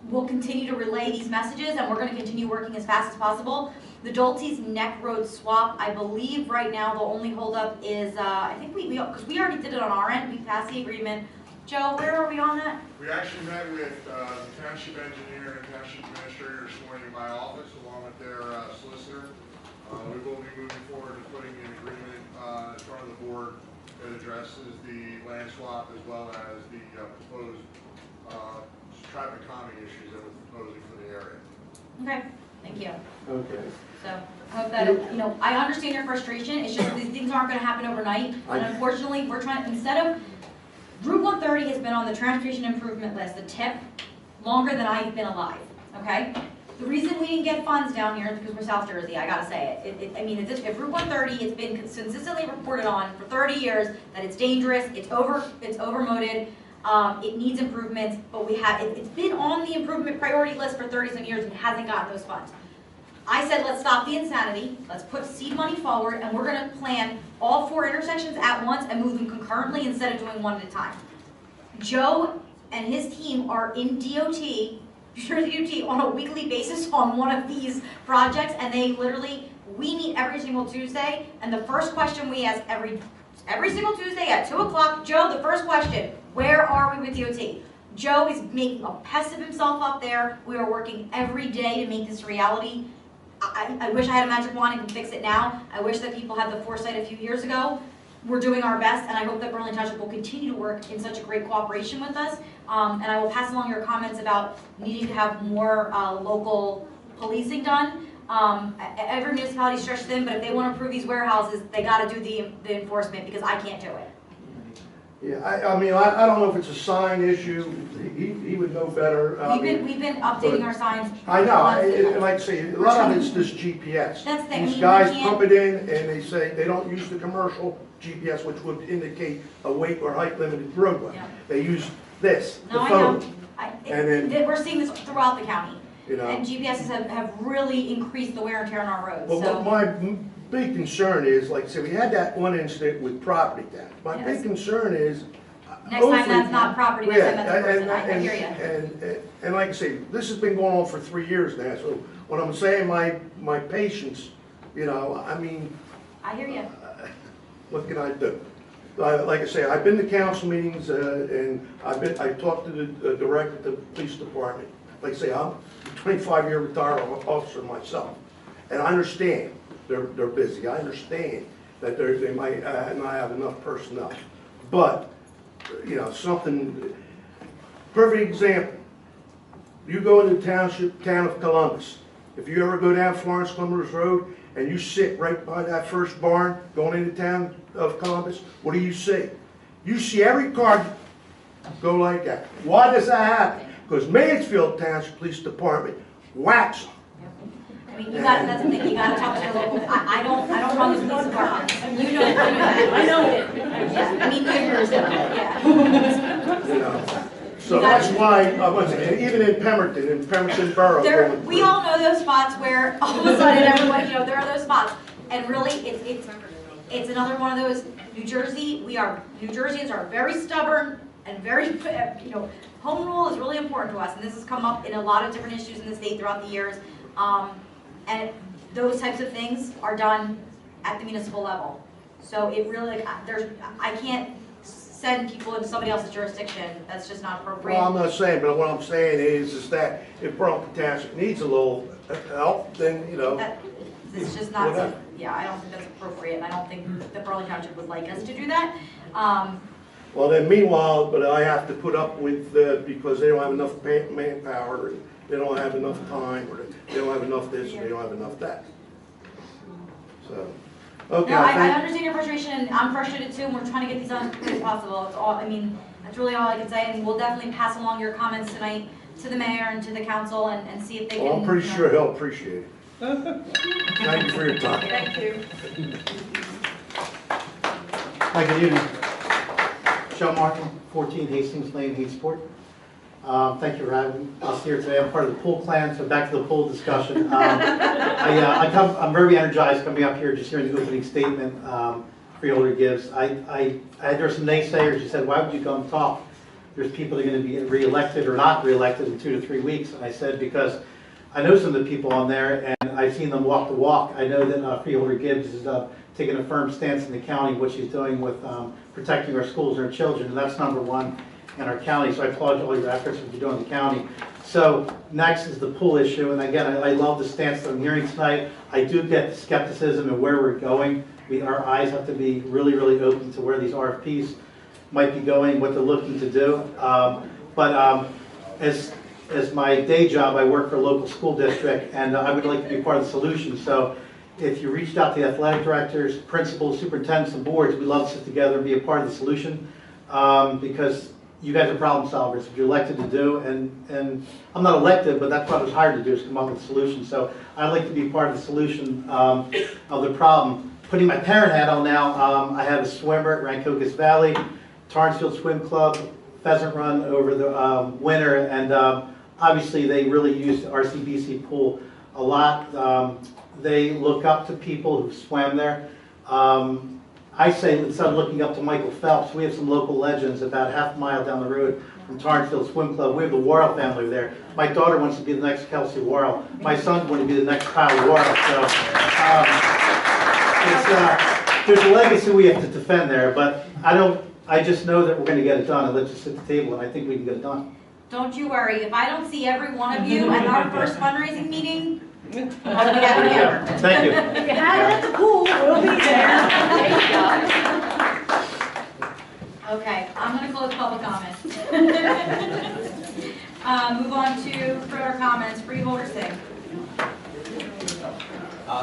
we'll continue to relay these messages, and we're going to continue working as fast as possible. The Dulce's Neck Road swap, I believe right now the only holdup is, I think because we already did it on our end, we passed the agreement. Joe, where are we on that? We actually met with the township engineer and township administrator this morning in my office, along with their solicitor. We will be moving forward to putting an agreement in front of the board that addresses the land swap as well as the proposed traffic calming issues that we're proposing for the area. Okay, thank you. Okay. So I hope that, I understand your frustration. It's just these things aren't going to happen overnight. And unfortunately, we're trying, instead of, Route 130 has been on the transportation improvement list, the TIP, longer than I've been alive, okay? The reason we didn't get funds down here is because we're South Jersey, I gotta say it. I mean, if Route 130, it's been consistently reported on for 30 years that it's dangerous, it's overmoded, it needs improvements, but it's been on the improvement priority list for 30-some years and hasn't gotten those funds. I said, let's stop the insanity, let's put seed money forward, and we're gonna plan all 4 intersections at once and move them concurrently instead of doing one at a time. Joe and his team are in DOT, on a weekly basis on one of these projects, and they literally, we meet every single Tuesday, and the first question we ask every single Tuesday at 2 o'clock, Joe, the first question, where are we with DOT? Joe is making a pest of himself up there. We are working every day to make this reality. I wish I had a magic wand and could fix it now. I wish that people had the foresight a few years ago. we're doing our best, and I hope that Burlington Township will continue to work in such a great cooperation with us. And I will pass along your comments about needing to have more local policing done. Every municipality is stretched thin, but if they want to improve these warehouses, they got to do the enforcement, because I can't do it. Yeah, I mean, I don't know if it's a sign issue, he would know better. We've been updating our signs. I know, and like I say, a lot of it's this GPS. That's the thing. These guys pump it in and they say they don't use the commercial GPS, which would indicate a weight or height limited roadway. Yeah. They use this, the No, I phone. know. And then, We're seeing this throughout the county. you know. And GPSs have really increased the wear and tear on our roads, Well, so. my big concern is, like I said, we had that one incident with property tax. My Yes. big concern is. Next time hopefully- that's not property, next time that's a person, I hear you. And like I say, this has been going on for 3 years now, so when I'm saying my patience, you know, I mean, I hear you. what can I do? Like I say, I've been to council meetings, and I talked to the director of the police department. Like I say, I'm a 25-year retired officer myself, and I understand they're busy. I understand that they might not have enough personnel, but you know, something. Perfect example. You go into the town of Columbus. If you ever go down Florence Columbus Road and you sit right by that first barn going into town of Columbus, what do you see? You see every car go like that. Why does that happen? Because Mansfield Township Police Department whacks them. I mean, that's the thing, you gotta talk to your local, I don't run the police department. You know that. I know it. Yeah, I mean, yeah. You know. So that's why I wasn't, and even in Pemberton Borough. We all know those spots where all of a sudden everyone, you know, there are those spots. And really, it's another one of those, New Jerseyans are very stubborn and very, you know, home rule is really important to us. And this has come up in a lot of different issues in the state throughout the years. And those types of things are done at the municipal level. So it really, I can't send people into somebody else's jurisdiction. That's just not appropriate. Well, I'm not saying, but what I'm saying is that if Burlington Township needs a little help, then, you know. It's just not, whatever. yeah, I don't think that's appropriate, and I don't think the Burlington Township would like us to do that. Well, then meanwhile, but I have to put up with, because they don't have enough manpower, and they don't have enough time, or they don't have enough this, and they don't have enough that. So, okay. No, I understand your frustration, and I'm frustrated too, and we're trying to get these done as quickly as possible. It's all, I mean, that's really all I can say, and we'll definitely pass along your comments tonight to the mayor and to the council, and see if they can. Well, I'm pretty sure he'll appreciate it. Thank you for your time. Thank you. Hi, good evening. Joe Martin, 14 Hastings Lane, Hatesport. Thank you for having us here today. I'm part of the pool clan, so back to the pool discussion. I'm very energized coming up here, just hearing the opening statement Freeholder gives. There were some naysayers who said, why would you come talk? There's people that are going to be re-elected or not re-elected in 2 to 3 weeks. And I said, because I know some of the people on there, and I've seen them walk the walk. I know that Freeholder Gibbs is taking a firm stance in the county, what she's doing with protecting our schools and our children, and that's number one in our county. So I applaud all your efforts that you're doing in the county. So next is the pool issue, and again, I love the stance that I'm hearing tonight. I do get the skepticism of where we're going. Our eyes have to be really, really open to where these RFPs might be going, what they're looking to do. As my day job, I work for a local school district, and I would like to be part of the solution. So if you reached out to the athletic directors, principals, superintendents, and boards, we'd love to sit together and be a part of the solution, because you guys are problem solvers. If you're elected to do, and I'm not elected, but that's what I was hired to do, is come up with a solution. So I'd like to be part of the solution of the problem. Putting my parent hat on now, I have a swimmer at Rancocas Valley, Tarnsfield Swim Club, Pheasant Run over the winter, and obviously they really use the RCBC pool a lot. They look up to people who swam there. I say, instead of looking up to Michael Phelps, we have some local legends about half a mile down the road from Tarnsfield Swim Club. We have the Worrell family there. My daughter wants to be the next Kelsey Worrell. My son's going to be the next Kyle Worrell. So there's a legacy we have to defend there, but I just know that we're going to get it done, and let's just sit at the table, and I think we can get it done. Don't you worry, if I don't see every one of you at our first fundraising meeting, I'll be happy ever. Thank you. If you have it at the pool, we'll be there. There you go. Okay, I'm gonna close public comment. Move on to further comments, Freeholder 6.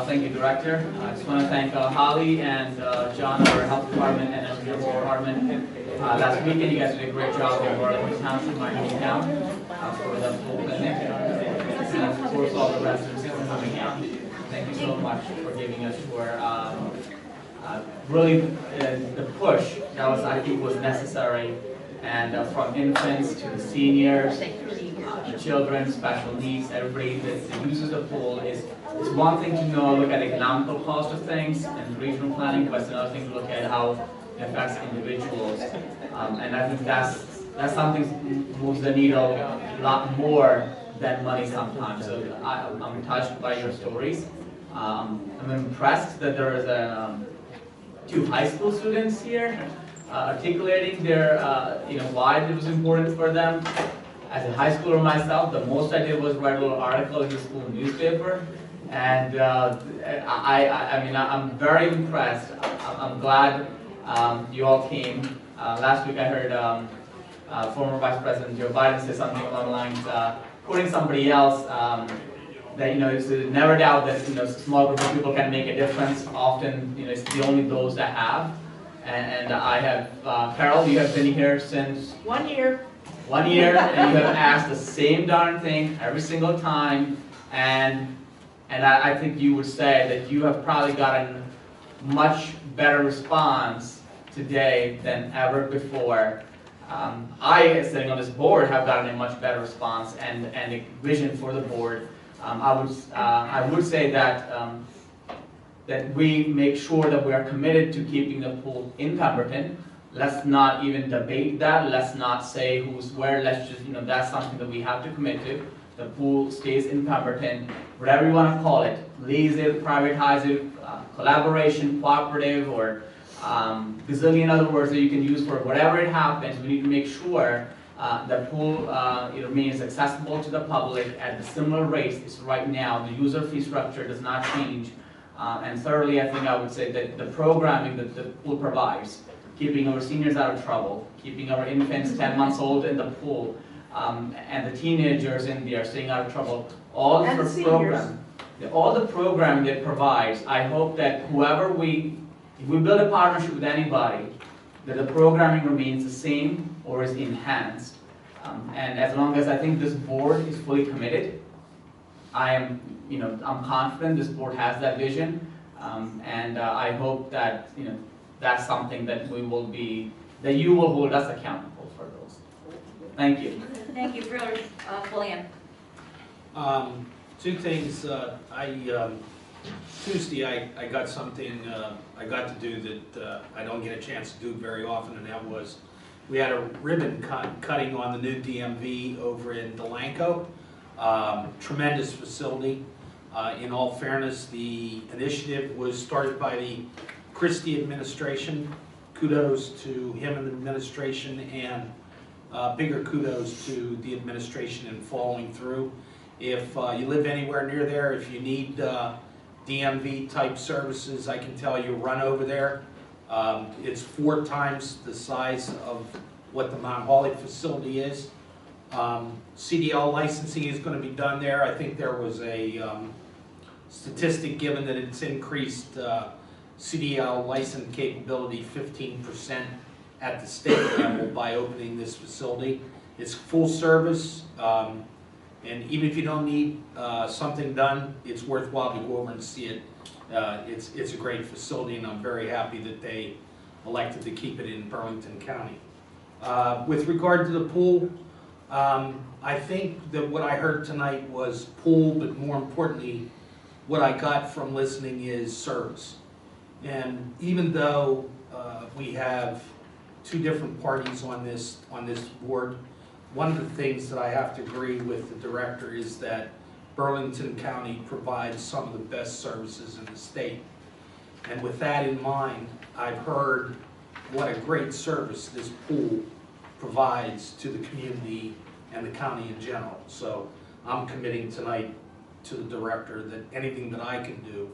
Thank you, Director. I just want to thank Holly and John, our Health Department and Engineering Department. Last weekend, you guys did a great job in Arlington Township, my hometown, for the full clinic. And of course, all the residents for coming out. Thank you so much for giving us your really the push that was, I think, was necessary. And from infants to the seniors, the children, special needs, everybody that uses the pool is one thing to know, look at the economical cost of things and regional planning, but it's another thing to look at how it affects individuals. And I think that's something that moves the needle a lot more than money sometimes. So I'm touched by your stories. I'm impressed that there is two high school students here articulating their, why it was important for them. As a high schooler myself, the most I did was write a little article in the school newspaper. And I'm very impressed. I'm glad you all came. Last week I heard former Vice President Joe Biden say something along the lines, quoting somebody else, that it's never doubt that a small group of people can make a difference. Often, it's the only those that have. And I have, Carol, you have been here since 1 year. 1 year, and you have asked the same darn thing every single time, and I think you would say that you have probably gotten much better response today than ever before. I, sitting on this board, have gotten a much better response and a vision for the board. I would say that that we make sure that we are committed to keeping the pool in Pemberton. Let's not even debate that. Let's not say who's where. Let's just, that's something that we have to commit to. The pool stays in Pemberton, whatever you want to call it. Lease it, privatize it, collaboration, cooperative, or gazillion other words that you can use for whatever it happens. We need to make sure the pool remains accessible to the public at the similar rates as right now. The user fee structure does not change. And thirdly, I think I would say that the programming that the pool provides, keeping our seniors out of trouble, keeping our infants 10 months old in the pool, and the teenagers in there staying out of trouble, all the program, all the programming that provides, I hope that if we build a partnership with anybody, that the programming remains the same or is enhanced. And as long as I think this board is fully committed, I'm confident this board has that vision, and I hope that that's something that that you will hold us accountable for those. Thank you. Thank you, Freeholder. William. Two things. Tuesday I got something I got to do that I don't get a chance to do very often, and that was we had a ribbon cutting on the new DMV over in Delanco. Tremendous facility. In all fairness, the initiative was started by the Christie administration. Kudos to him and the administration, and bigger kudos to the administration in following through. If you live anywhere near there, if you need DMV type services, I can tell you run over there. It's 4 times the size of what the Mount Holly facility is. CDL licensing is going to be done there. I think there was a statistic given that it's increased CDL license capability 15% at the state level by opening this facility. It's full service, and even if you don't need something done, it's worthwhile to go over and see it. It's a great facility, and I'm very happy that they elected to keep it in Burlington County. With regard to the pool, I think that what I heard tonight was pool, but more importantly, what I got from listening is service. And even though we have 2 different parties on this board, one of the things that I have to agree with the director is that Burlington County provides some of the best services in the state. And with that in mind, I've heard what a great service this pool provides to the community and the county in general. So I'm committing tonight to the director that anything that I can do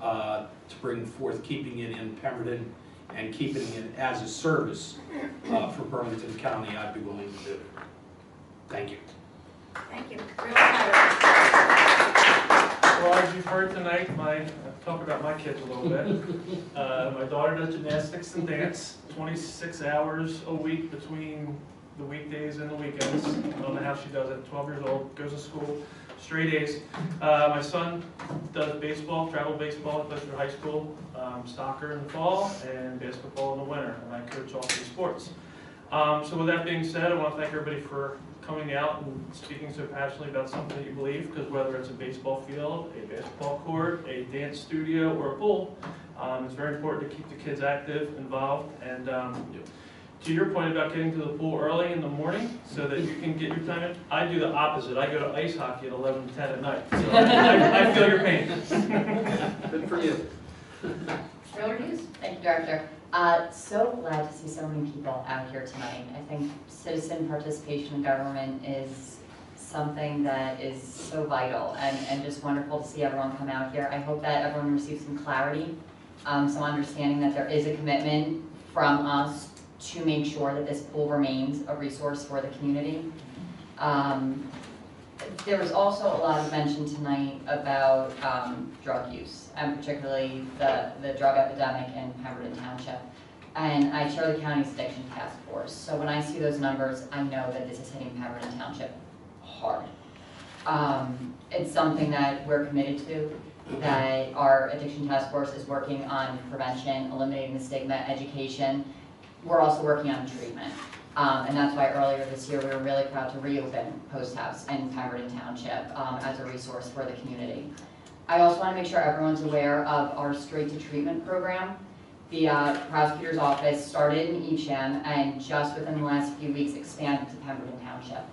to bring forth keeping it in Pemberton and keeping it as a service for Burlington County, I'd be willing to do. Thank you. Thank you. Well, as you've heard tonight, I'll talk about my kids a little bit. My daughter does gymnastics and dance, 26 hours a week between the weekdays and the weekends. I don't know how she does it, 12 years old, goes to school, straight A's. My son does baseball, travel baseball, plays through high school, soccer in the fall, and basketball in the winter, and I coach all three sports. So with that being said, I want to thank everybody for coming out and speaking so passionately about something that you believe, because whether it's a baseball field, a basketball court, a dance studio, or a pool, it's very important to keep the kids active, involved, and to your point about getting to the pool early in the morning so that you can get your time in, I do the opposite. I go to ice hockey at 11 to 10 at night, so I feel your pain. Good for you. Thank you, Director. So glad to see so many people out here tonight. I think citizen participation in government is something that is so vital and just wonderful to see everyone come out here. I hope that everyone receives some clarity, some understanding that there is a commitment from us to make sure that this pool remains a resource for the community. There was also a lot of mention tonight about drug use, and particularly the drug epidemic in Pemberton Township. And I chair the county's addiction task force, so when I see those numbers, I know that this is hitting Pemberton Township hard. It's something that we're committed to, that our addiction task force is working on prevention, eliminating the stigma, education. We're also working on treatment. And that's why earlier this year we were really proud to reopen Post House in Pemberton Township as a resource for the community. I also want to make sure everyone's aware of our Straight to Treatment program. The prosecutor's office started in Eacham and just within the last few weeks expanded to Pemberton Township.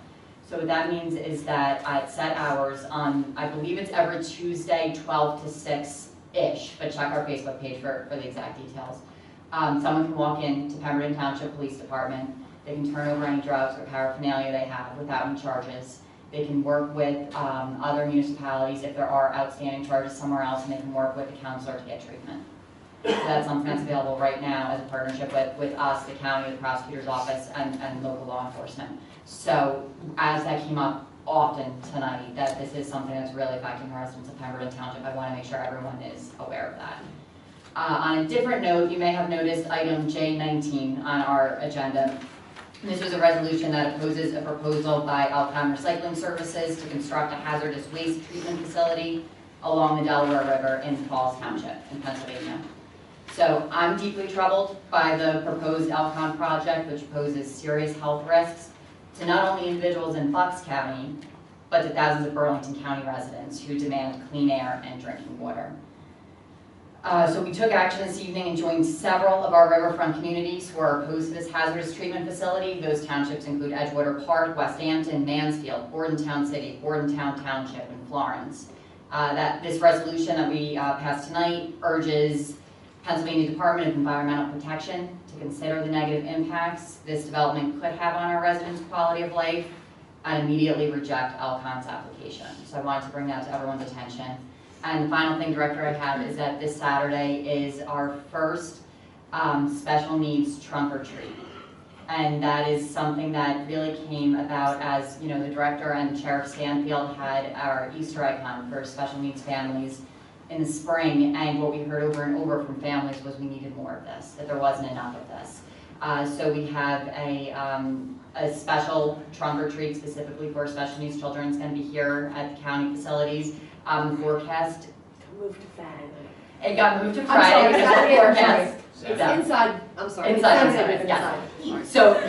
So what that means is that at set hours on, I believe it's every Tuesday, 12 to 6-ish, but check our Facebook page for the exact details. Someone can walk in to Pemberton Township Police Department. They can turn over any drugs or paraphernalia they have without any charges. They can work with other municipalities if there are outstanding charges somewhere else, and they can work with the counselor to get treatment. So that's something that's available right now as a partnership with us, the county, the prosecutor's office, and local law enforcement. So as that came up often tonight, that this is something that's really affecting the residents of Pemberton Township, I want to make sure everyone is aware of that. On a different note, you may have noticed item J19 on our agenda. This was a resolution that opposes a proposal by Alcon Recycling Services to construct a hazardous waste treatment facility along the Delaware River in Falls Township in Pennsylvania. So I'm deeply troubled by the proposed Alcon project, which poses serious health risks to not only individuals in Bucks County, but to thousands of Burlington County residents who demand clean air and drinking water. So we took action this evening and joined several of our riverfront communities who are opposed to this hazardous treatment facility. Those townships include Edgewater Park, West Hampton, Mansfield, Bordentown City, Bordentown Township, and Florence. This resolution that we passed tonight urges Pennsylvania Department of Environmental Protection to consider the negative impacts this development could have on our residents' quality of life and immediately reject Alcon's application. So I wanted to bring that to everyone's attention. And the final thing, Director, I have is that this Saturday is our first special needs trunk or treat. And that is something that really came about as, you know, the Director and Sheriff Stanfield had our Easter icon for special needs families in the spring, and what we heard over and over from families was we needed more of this, that there wasn't enough of this. So we have a special trunk or treat specifically for special needs children. It's going to be here at the county facilities. Forecast. Moved to Friday. It got moved to Friday because of the forecast. It's inside. I'm sorry. Inside. Yeah. So.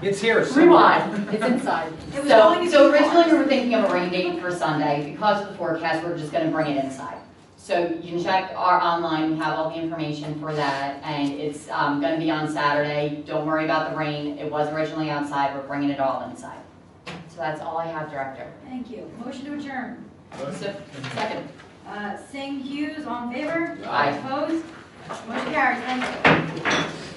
It's here. Rewind. It's inside. So originally we were thinking of a rain date for Sunday. Because of the forecast, we're just going to bring it inside. So you can check our online. We have all the information for that, and it's going to be on Saturday. Don't worry about the rain. It was originally outside. We're bringing it all inside. So that's all I have, Director. Thank you. Motion to adjourn. Second. Singh, Hughes, all in favor? Aye. Opposed? Motion carries. Thank you.